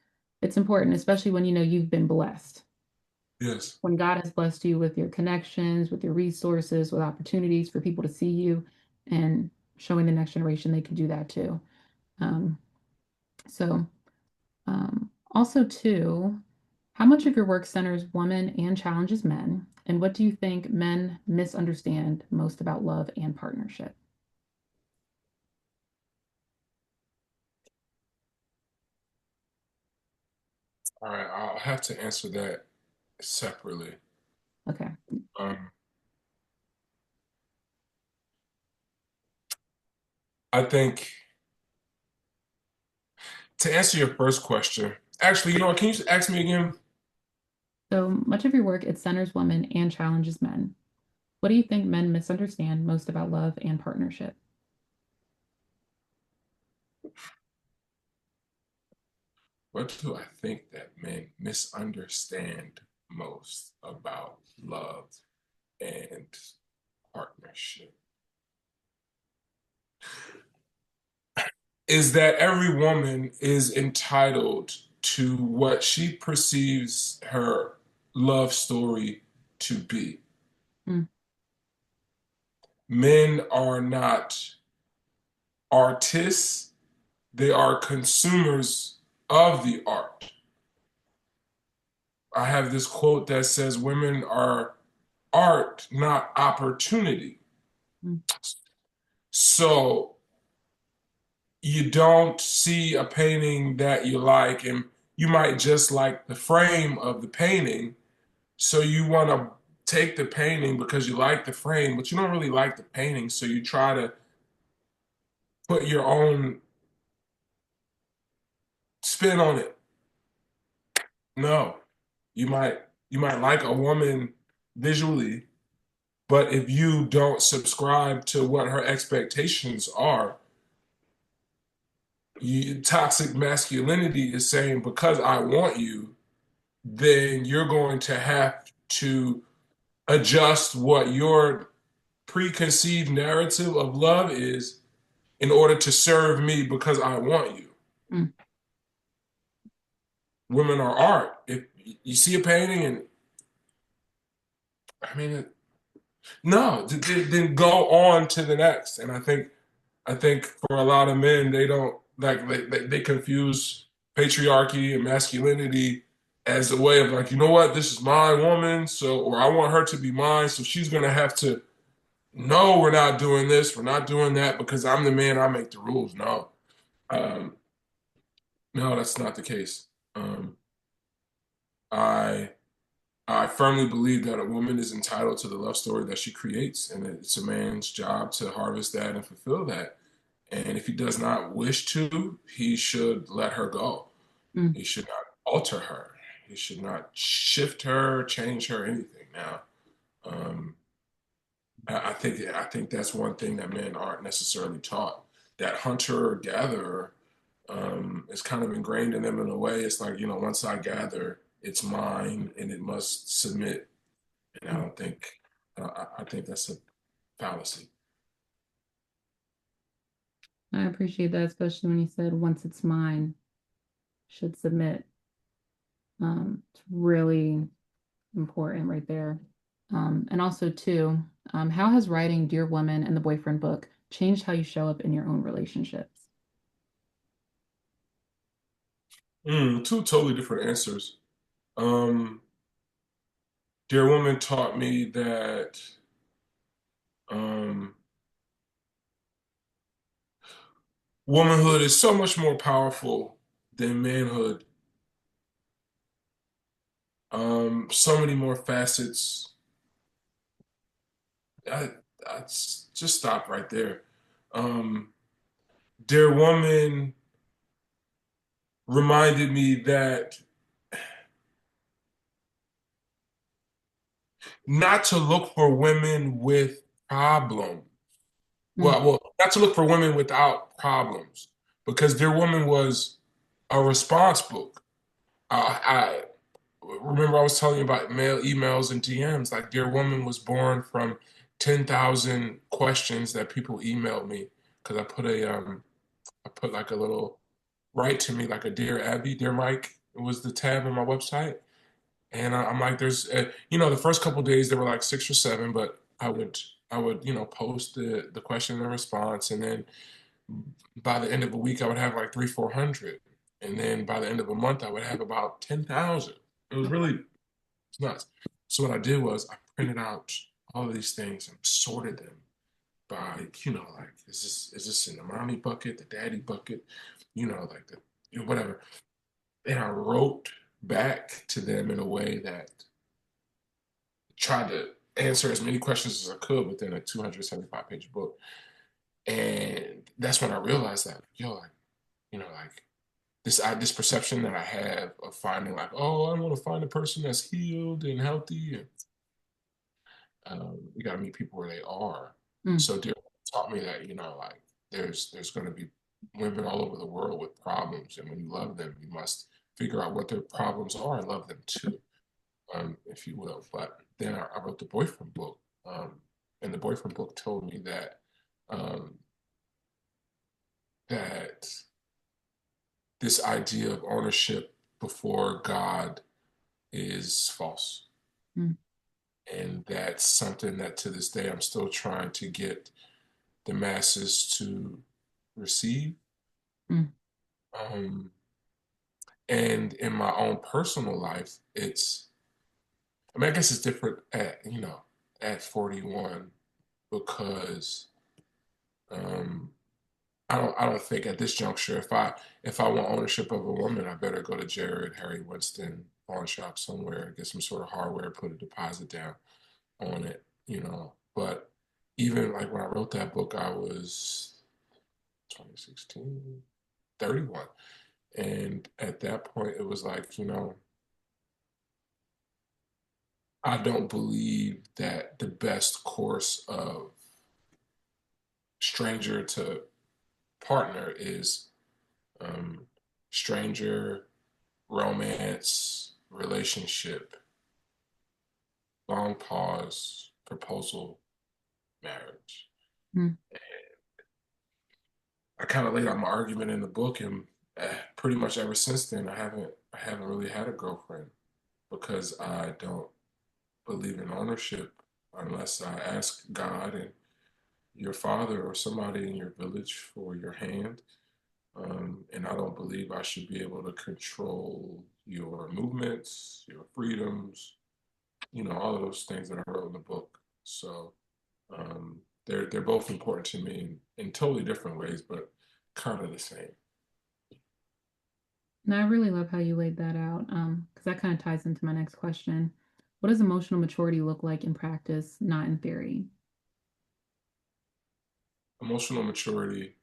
important, especially when you've been blessed. yes, When God has blessed you with your connections, with your resources, with opportunities for people to see you and showing the next generation they can do that too. Um, so also, too, how much of your work centers women and challenges men? And what do you think men misunderstand most about love and partnership? All right, I'll have to answer that separately. Okay. Um, I think to answer your first question, actually, you know what? Can you just ask me again? So much of your work, it centers women and challenges men. What do you think men misunderstand most about love and partnership? What do I think that men misunderstand most about love and partnership? Is that every woman is entitled to what she perceives her love story to be. Mm, Men are not artists, they are consumers of the art. I have this quote that says, women are art, not opportunity. mm, So you don't see a painting that you like, and you might just like the frame of the painting. So you want to take the painting because you like the frame, but you don't really like the painting. So you try to put your own spin on it. No, you might you might like a woman visually, but if you don't subscribe to what her expectations are, toxic masculinity is saying because I want you, then you're going to have to adjust what your preconceived narrative of love is in order to serve me because I want you. mm. Women are art. If you see a painting and I mean, no, then go on to the next. And I think for a lot of men, they don't like they confuse patriarchy and masculinity as a way of like, you know what, this is my woman, so or I want her to be mine, so she's gonna have to. No, we're not doing this. We're not doing that because I'm the man. I make the rules. No, um, no, that's not the case. I I firmly believe that a woman is entitled to the love story that she creates, and it's a man's job to harvest that and fulfill that. And if he does not wish to, he should let her go. Mm. He should not alter her. He should not shift her, change her, anything. Now, um, I think that's one thing that men aren't necessarily taught. That hunter or gatherer is kind of ingrained in them in a way. It's like, once I gather, it's mine and it must submit. And I Mm. don't think, I think that's a fallacy. I appreciate that, especially when you said once it's mine, should submit. It's really important right there. And also too, how has writing Dear Woman and the Boyfriend book changed how you show up in your own relationships? Two totally different answers. Um, Dear Woman taught me that um, womanhood is so much more powerful than manhood. So many more facets. I, just stop right there. Um, Dear Woman reminded me that not to look for women with problems. Mm, Not to look for women without problems, because Dear Woman was a response book. I remember I was telling you about mail, emails, and DMs. Like Dear Woman was born from 10,000 questions that people emailed me because I put like a little write to me like a Dear Abby, Dear Mike. It was the tab on my website. And I'm like, the first couple days there were like 6 or 7, but I would, post the question and response, and then by the end of a week I would have like 300, 400, and then by the end of a month I would have about 10,000. It was really it's nuts. So what I did was I printed out all of these things and sorted them by, like is this in the mommy bucket, the daddy bucket, like the whatever. And I wrote back to them in a way that tried to answer as many questions as I could within a 275-page book. And that's when I realized that, yo, like, like this perception that I have of finding like, oh, I want to find a person that's healed and healthy. And you got to meet people where they are. Mm, So Dear taught me that, like there's going to be women all over the world with problems, and when you love them, you must figure out what their problems are and love them too, if you will. But then I wrote the boyfriend book, and the boyfriend book told me that um, that this idea of ownership before God is false. mm, And that's something that to this day I'm still trying to get the masses to receive. mm, Um, and in my own personal life, I mean, I guess it's different at 41 because um, I don't think at this juncture, if I want ownership of a woman, I better go to Jared, Harry Winston, pawn shop somewhere, get some sort of hardware, put a deposit down on it. But even like when I wrote that book, I was 2016, 31. And at that point, it was like, I don't believe that the best course of stranger to partner is um, stranger, romance, relationship, long pause, proposal, marriage. mm. I kind of laid out my argument in the book, and pretty much ever since then, I haven't really had a girlfriend because I don't believe in ownership unless I ask God and your father or somebody in your village for your hand. And I don't believe I should be able to control your movements, your freedoms, all of those things that I wrote in the book. So they're both important to me in totally different ways, but kind of the same. Now, I really love how you laid that out, because that kind of ties into my next question. What does emotional maturity look like in practice, not in theory? Emotional maturity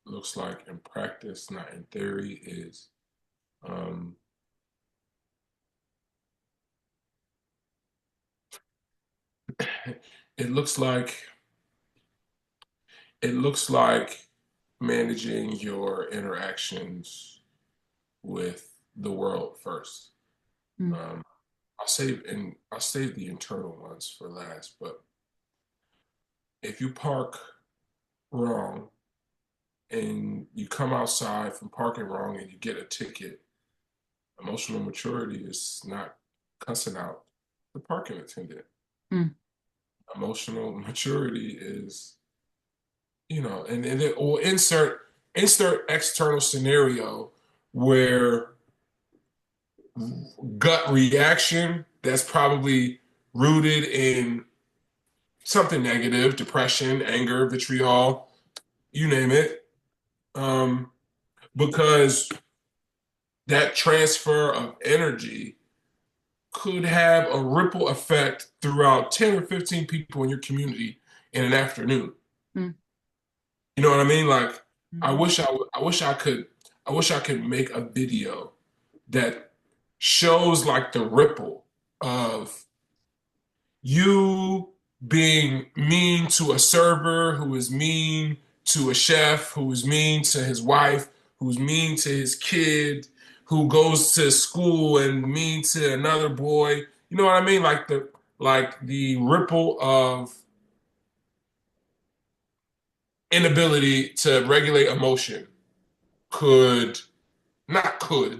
looks like in practice, not in theory, is um, it looks like it looks like managing your interactions with the world first. Mm, Um, I'll save the internal ones for last, but if you park wrong and you come outside from parking wrong and you get a ticket, emotional maturity is not cussing out the parking attendant. mm, Emotional maturity is, and then or insert external scenario where gut reaction that's probably rooted in something negative, depression, anger, vitriol, you name it. Um, because that transfer of energy could have a ripple effect throughout 10 or 15 people in your community in an afternoon. mm, You know what I mean? Like, I mhm, wish I, w- I wish I could make a video that shows like the ripple of you being mean to a server who is mean to a chef who is mean to his wife, who's mean to his kid, who goes to school and mean to another boy. You know what I mean? Like the ripple of inability to regulate emotion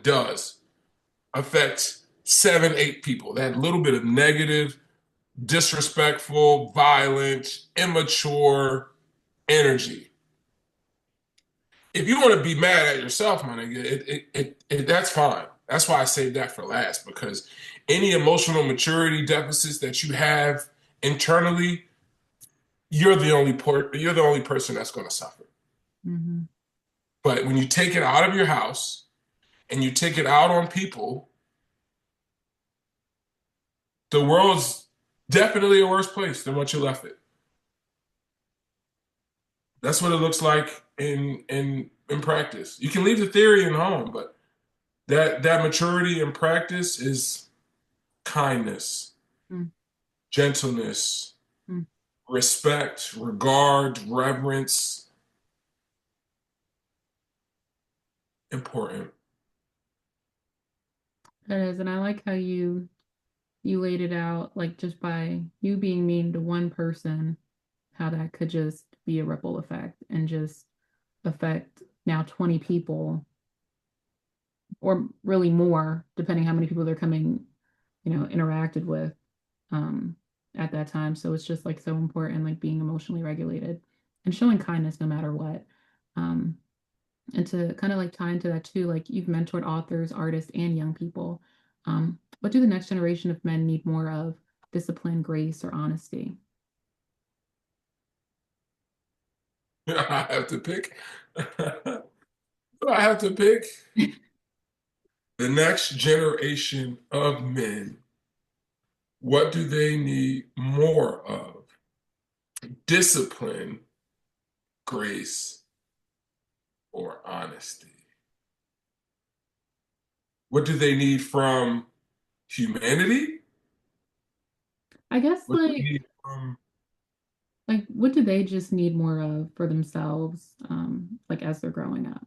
does affect 7, 8 people. That little bit of negative, disrespectful, violent, immature energy. If you want to be mad at yourself, my nigga, that's fine. That's why I saved that for last, because any emotional maturity deficits that you have internally, you're the only person that's going to suffer. mhm, But when you take it out of your house and you take it out on people, the world's definitely a worse place than what you left it. That's what it looks like in practice. You can leave the theory in home, but that maturity in practice is kindness, Mm, gentleness, mm. respect, regard, reverence, important. It is, and I like how you laid it out, like just by you being mean to one person, how that could just be a ripple effect and just affect now 20 people or really more, depending how many people they're coming, interacted with um, at that time. So it's just like so important, like being emotionally regulated and showing kindness no matter what. Um, and to kind of like tie into that too, like you've mentored authors, artists, and young people. What do the next generation of men need more of? Discipline, grace, or honesty? I have to pick. I have to pick the next generation of men. What do they need more of? Discipline, grace, or honesty? What do they need from humanity? I guess What do they need from like what do they just need more of for themselves, like as they're growing up?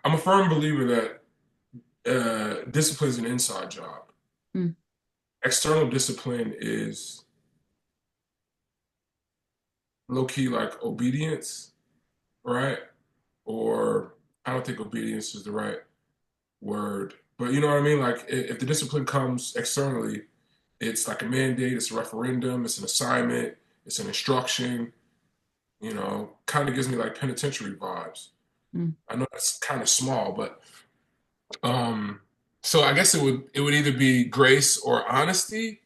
I'm a firm believer that discipline is an inside job. Mm, External discipline is low key like obedience, right? Or I don't think obedience is the right word, but you know what I mean? Like if the discipline comes externally, it's like a mandate, it's a referendum, it's an assignment, it's an instruction, kind of gives me like penitentiary vibes. mm. I know that's kind of small, but um, so I guess it would either be grace or honesty.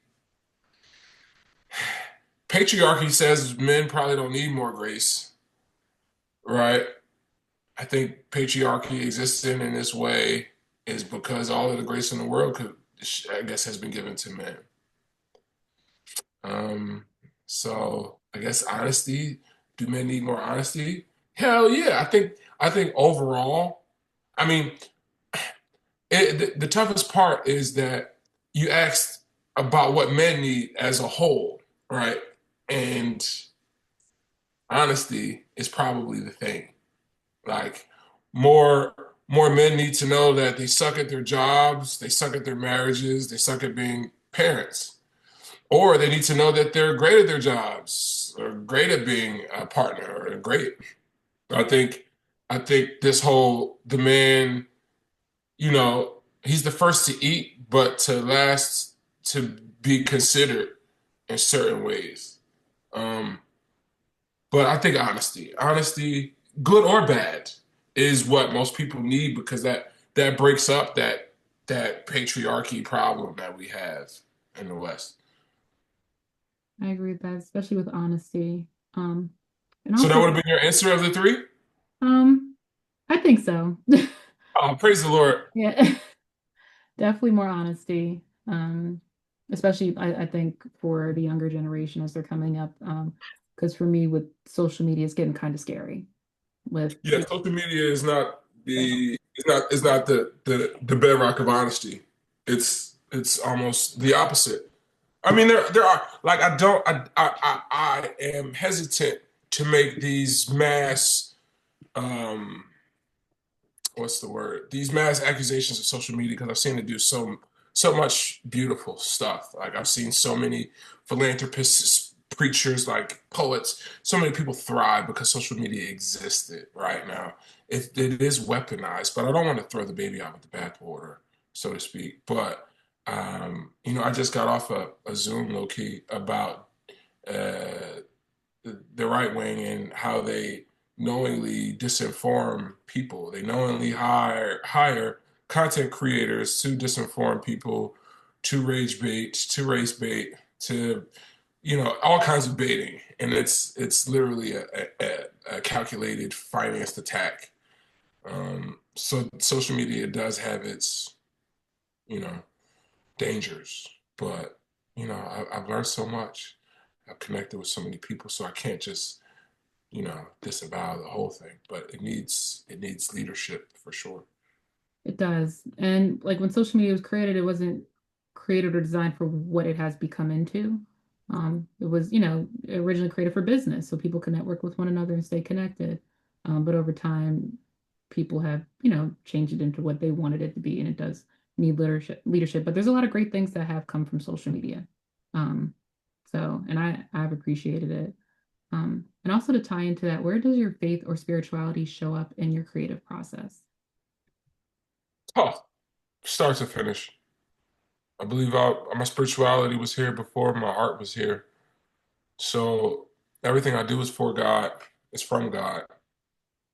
Patriarchy says men probably don't need more grace, right? I think patriarchy existing in this way is because all of the grace in the world I guess, has been given to men. Um, so I guess honesty. Do men need more honesty? Hell yeah. I think overall, I mean, the toughest part is that you asked about what men need as a whole, right? And honesty is probably the thing. Like more more men need to know that they suck at their jobs, they suck at their marriages, they suck at being parents. Or they need to know that they're great at their jobs, or great at being a partner, or great. I think I think this whole the man, he's the first to eat, but to last to be considered in certain ways. Um, but I think honesty, good or bad, is what most people need because that breaks up that patriarchy problem that we have in the West. I agree with that, especially with honesty. And So that also, would have been your answer of the three? um, I think so. Oh, praise the Lord. Yeah, definitely more honesty. Especially I think for the younger generation as they're coming up. Because for me with social media, it's getting kind of scary with, Yeah, social media is not the bedrock of honesty. It's almost the opposite. I mean, there are like I don't I am hesitant to make these mass um what's the word? These mass accusations of social media because I've seen it do so much beautiful stuff. Like I've seen so many philanthropists, preachers, like poets, so many people thrive because social media existed right now. It is weaponized, but I don't want to throw the baby out with the bathwater, so to speak. But I just got off a Zoom low key about uh, the right wing and how they knowingly disinform people. They knowingly hire content creators to disinform people, to race bait, to all kinds of baiting, and it's literally a calculated financed attack. So social media does have its you know dangers. But I've learned so much. I've connected with so many people, so I can't just disavow the whole thing. But it needs leadership for sure. It does. And like when social media was created, it wasn't created or designed for what it has become into. It was, originally created for business so people can network with one another and stay connected. But over time, people have, changed it into what they wanted it to be, and it does need leadership. But there's a lot of great things that have come from social media. Um, and I've appreciated it. And also to tie into that, where does your faith or spirituality show up in your creative process? Oh, start to finish. I believe my spirituality was here before my art was here. So everything I do is for God. It's from God.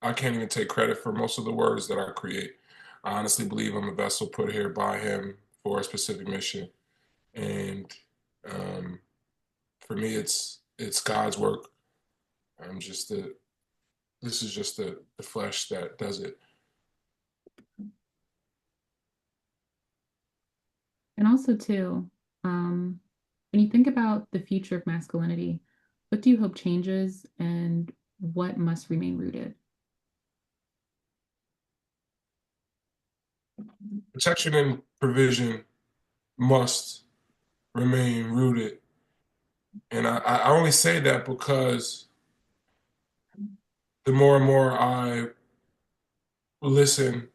I can't even take credit for most of the words that I create. I honestly believe I'm a vessel put here by Him for a specific mission, and um, for me, it's God's work. I'm just the This is just the flesh that does it. And also, too, um, when you think about the future of masculinity, what do you hope changes and what must remain rooted? Protection and provision must remain rooted, and I only say that because the more and more I listen,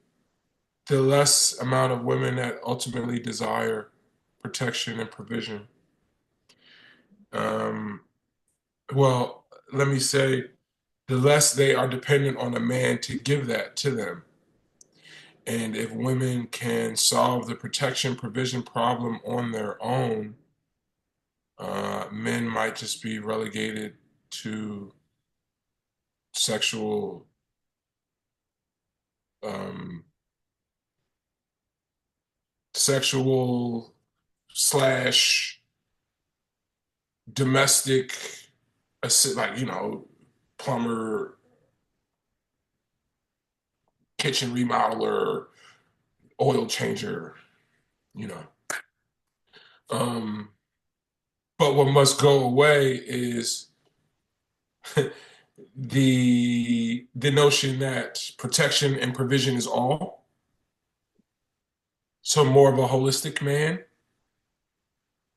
the less amount of women that ultimately desire protection and provision. Um, well, let me say, the less they are dependent on a man to give that to them. And if women can solve the protection provision problem on their own, men might just be relegated to sexual um, sexual slash domestic, like plumber, kitchen remodeler, oil changer, you know. Um, but what must go away is the notion that protection and provision is all. So more of a holistic man,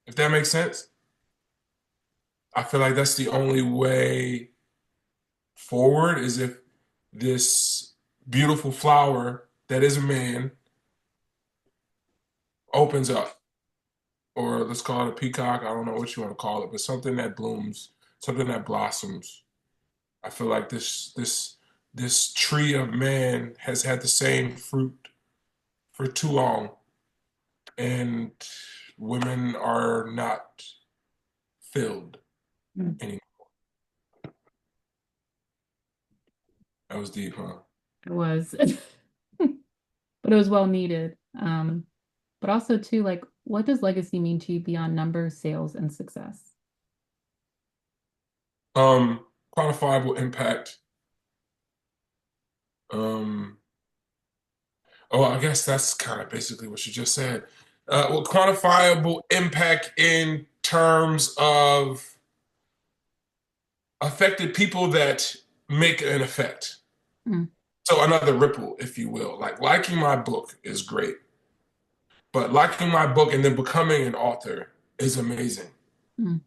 if that makes sense. I feel like that's the only way forward is if this beautiful flower that is a man opens up, or let's call it a peacock. I don't know what you want to call it, but something that blooms, something that blossoms. I feel like this tree of man has had the same fruit for too long, and women are not filled Mm. anymore. That was deep, huh? It was, but it was well needed. But also, too, like, what does legacy mean to you beyond numbers, sales, and success? Um, Quantifiable impact. Um, oh, I guess that's kind of basically what you just said. Well, quantifiable impact in terms of affected people that make an effect. Mm, So another ripple, if you will. Like liking my book is great, but liking my book and then becoming an author is amazing. mm,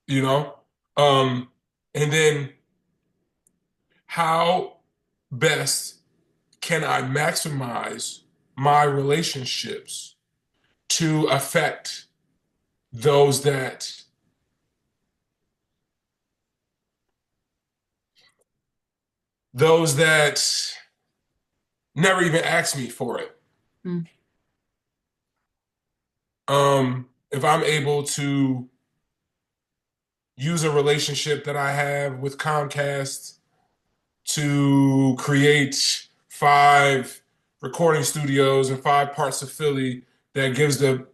You know, um, and then how best can I maximize my relationships to affect those that those that never even asked me for it. mm, If I'm able to use a relationship that I have with Comcast to create 5 recording studios in 5 parts of Philly that gives the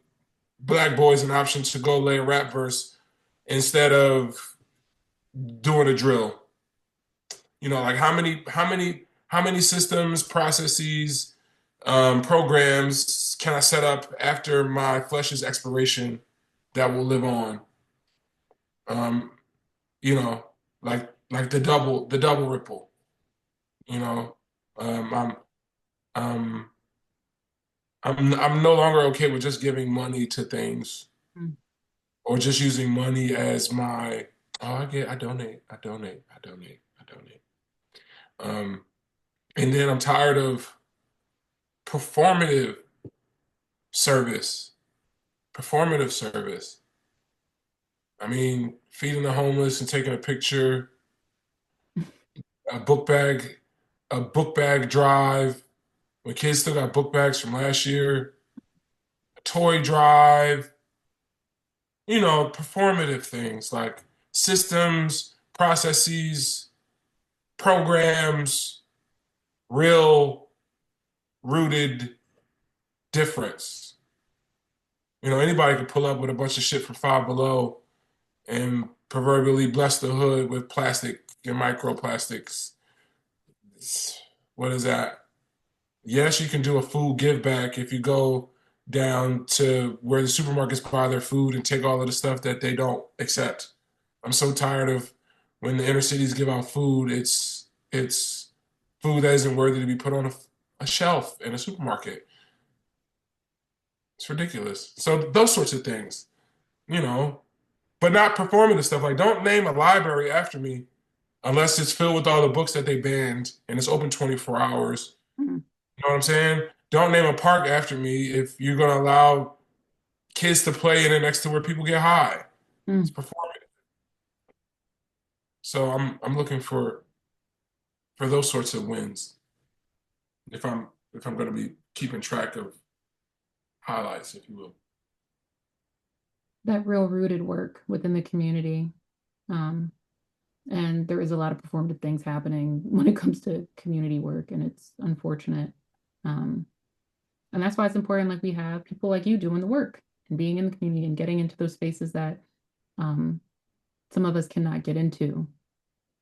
black boys an option to go lay a rap verse instead of doing a drill. Like how many systems, processes, programs can I set up after my flesh's expiration that will live on? Um, you know, like the double ripple. You know, um, I'm um, I'm no longer okay with just giving money to things Mm. or just using money as my I donate, I donate, I donate, I donate. Um, and then I'm tired of performative service, performative service. I mean, feeding the homeless and taking a picture, a book bag, a book bag drive. When kids still got book bags from last year, a toy drive, performative things like systems, processes, programs, real rooted difference. Anybody could pull up with a bunch of shit from Five Below and proverbially bless the hood with plastic and microplastics. What is that? Yes, you can do a food give back if you go down to where the supermarkets buy their food and take all of the stuff that they don't accept. I'm so tired of when the inner cities give out food, it's food that isn't worthy to be put on a shelf in a supermarket. It's ridiculous. So those sorts of things, you know, but not performative stuff. Like, don't name a library after me unless it's filled with all the books that they banned and it's open 24 hours. Mm. You know what I'm saying? Don't name a park after me if you're going to allow kids to play in it next to where people get high. It's Mm. performative. So I'm looking for those sorts of wins if I'm going to be keeping track of highlights, if you will. That real rooted work within the community. Um, and there is a lot of performative things happening when it comes to community work, and it's unfortunate. Um, and that's why it's important, like we have people like you doing the work and being in the community and getting into those spaces that um, some of us cannot get into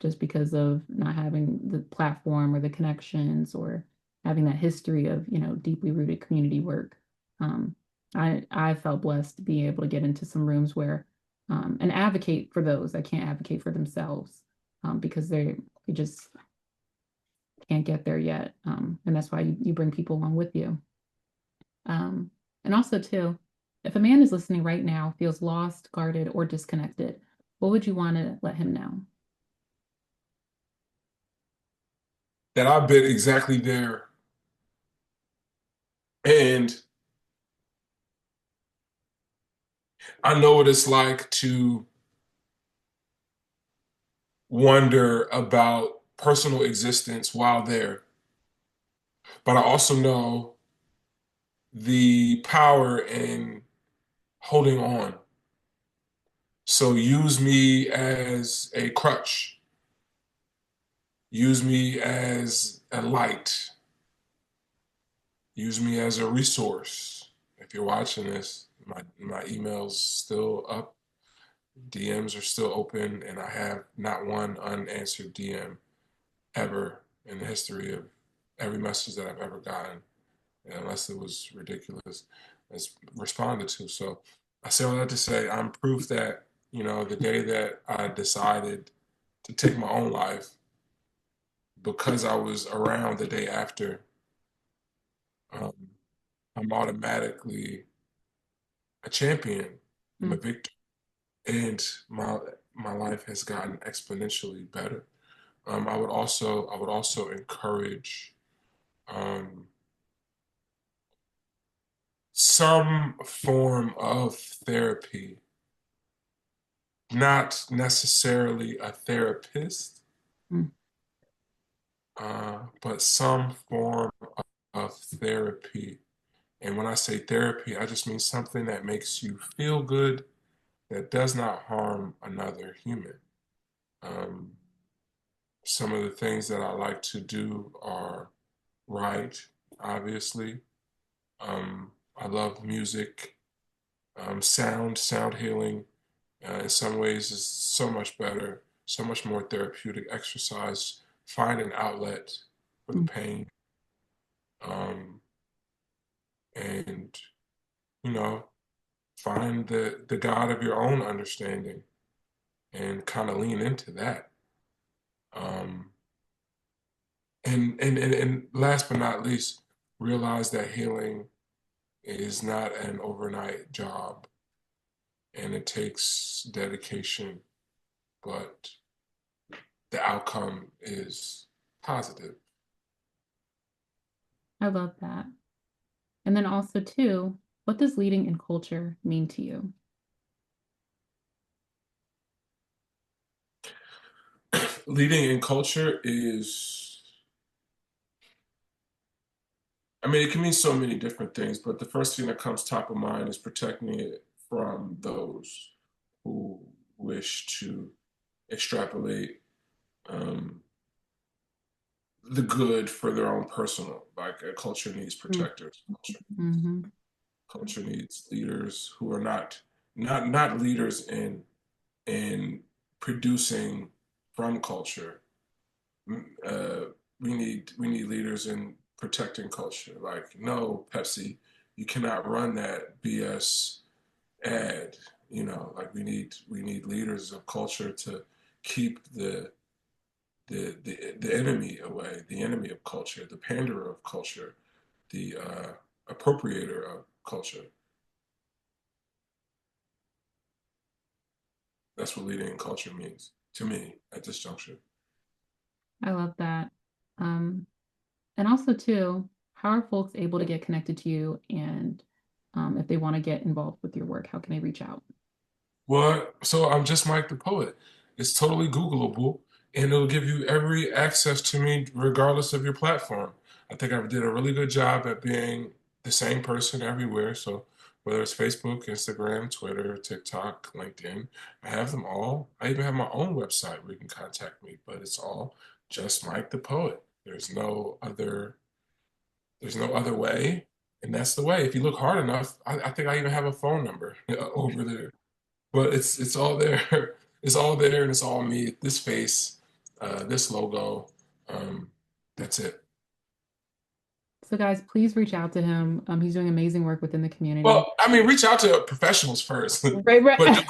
just because of not having the platform or the connections or having that history of, deeply rooted community work. Um, I felt blessed to be able to get into some rooms where and advocate for those that can't advocate for themselves because they just can't get there yet. And that's why you bring people along with you. Um, and also too, if a man is listening right now, feels lost, guarded, or disconnected, what would you want to let him know? That I've been exactly there. And I know what it's like to wonder about personal existence while there. But I also know the power in holding on. So use me as a crutch, use me as a light, use me as a resource. If you're watching this, my email's still up, DMs are still open, and I have not one unanswered DM ever in the history of every message that I've ever gotten, unless it was ridiculous, is responded to. So I say all that to say I'm proof that, the day that I decided to take my own life, because I was around the day after, um, I'm automatically a champion. I'm a Mm. victor. And my life has gotten exponentially better. I would also encourage um, some form of therapy, not necessarily a therapist, Mm. but some form of therapy. And when I say therapy, I just mean something that makes you feel good, that does not harm another human. Um, some of the things that I like to do are write, obviously. I love music, sound healing. In some ways, is so much better, so much more therapeutic. Exercise, find an outlet for the Mm. pain. Um, and, you know, find the God of your own understanding and kind of lean into that. Um, and last but not least, realize that healing is not an overnight job, and it takes dedication, but the outcome is positive. I love that. And then also too, what does leading in culture mean to you? Leading in culture is, I mean, it can mean so many different things, but the first thing that comes top of mind is protecting it from those who wish to extrapolate um, the good for their own personal. Like a culture needs protectors. Mm-hmm. Culture needs leaders who are not leaders in producing from culture. Uh, we need leaders in protecting culture. Like, no, Pepsi, you cannot run that BS ad. Like we need leaders of culture to keep the enemy away, the enemy of culture, the panderer of culture, the appropriator of culture. That's what leading in culture means to me at this juncture. I love that. Um, and also too, how are folks able to get connected to you and if they want to get involved with your work, how can they reach out? Well, so I'm just Mike the Poet. It's totally Googleable, and it'll give you every access to me regardless of your platform. I think I did a really good job at being the same person everywhere. So whether it's Facebook, Instagram, Twitter, TikTok, LinkedIn, I have them all. I even have my own website where you can contact me, but it's all just Mike the Poet. There's no other way, and that's the way. If you look hard enough, I think I even have a phone number over there. But it's all there. It's all there, and it's all me. This face, this logo. Um, that's it. So guys, please reach out to him. He's doing amazing work within the community. Well, I mean, reach out to professionals first, Right, but right.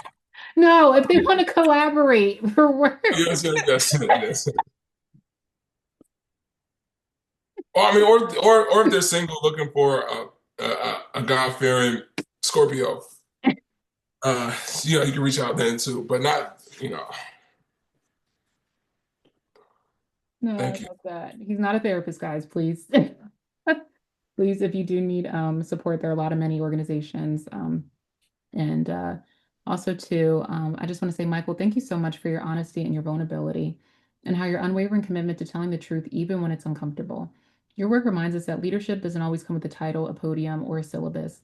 No, if they want to collaborate for work. yes, yes, yes, yes. Or I mean, or if they're single, looking for a God-fearing Scorpio, you can reach out then too, but not, No, I thank you. love that. He's not a therapist, guys, please. Please, if you do need support, there are a lot of many organizations. And also, too, I just want to say, Michael, thank you so much for your honesty and your vulnerability and how your unwavering commitment to telling the truth, even when it's uncomfortable. Your work reminds us that leadership doesn't always come with a title, a podium, or a syllabus.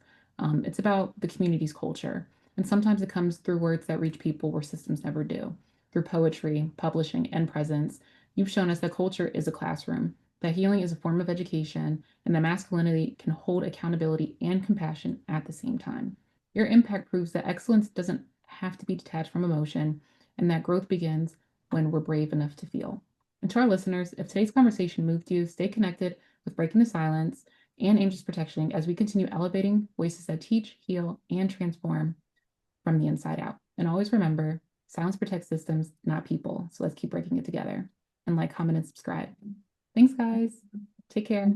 It's about the community's culture. And sometimes it comes through words that reach people where systems never do. Through poetry, publishing, and presence, you've shown us that culture is a classroom, that healing is a form of education, and that masculinity can hold accountability and compassion at the same time. Your impact proves that excellence doesn't have to be detached from emotion and that growth begins when we're brave enough to feel. And to our listeners, if today's conversation moved you, stay connected with Breaking the Silence and Angels Protection as we continue elevating voices that teach, heal, and transform from the inside out. And always remember, silence protects systems, not people. So let's keep breaking it together. And like, comment, and subscribe. Thanks, guys. Take care.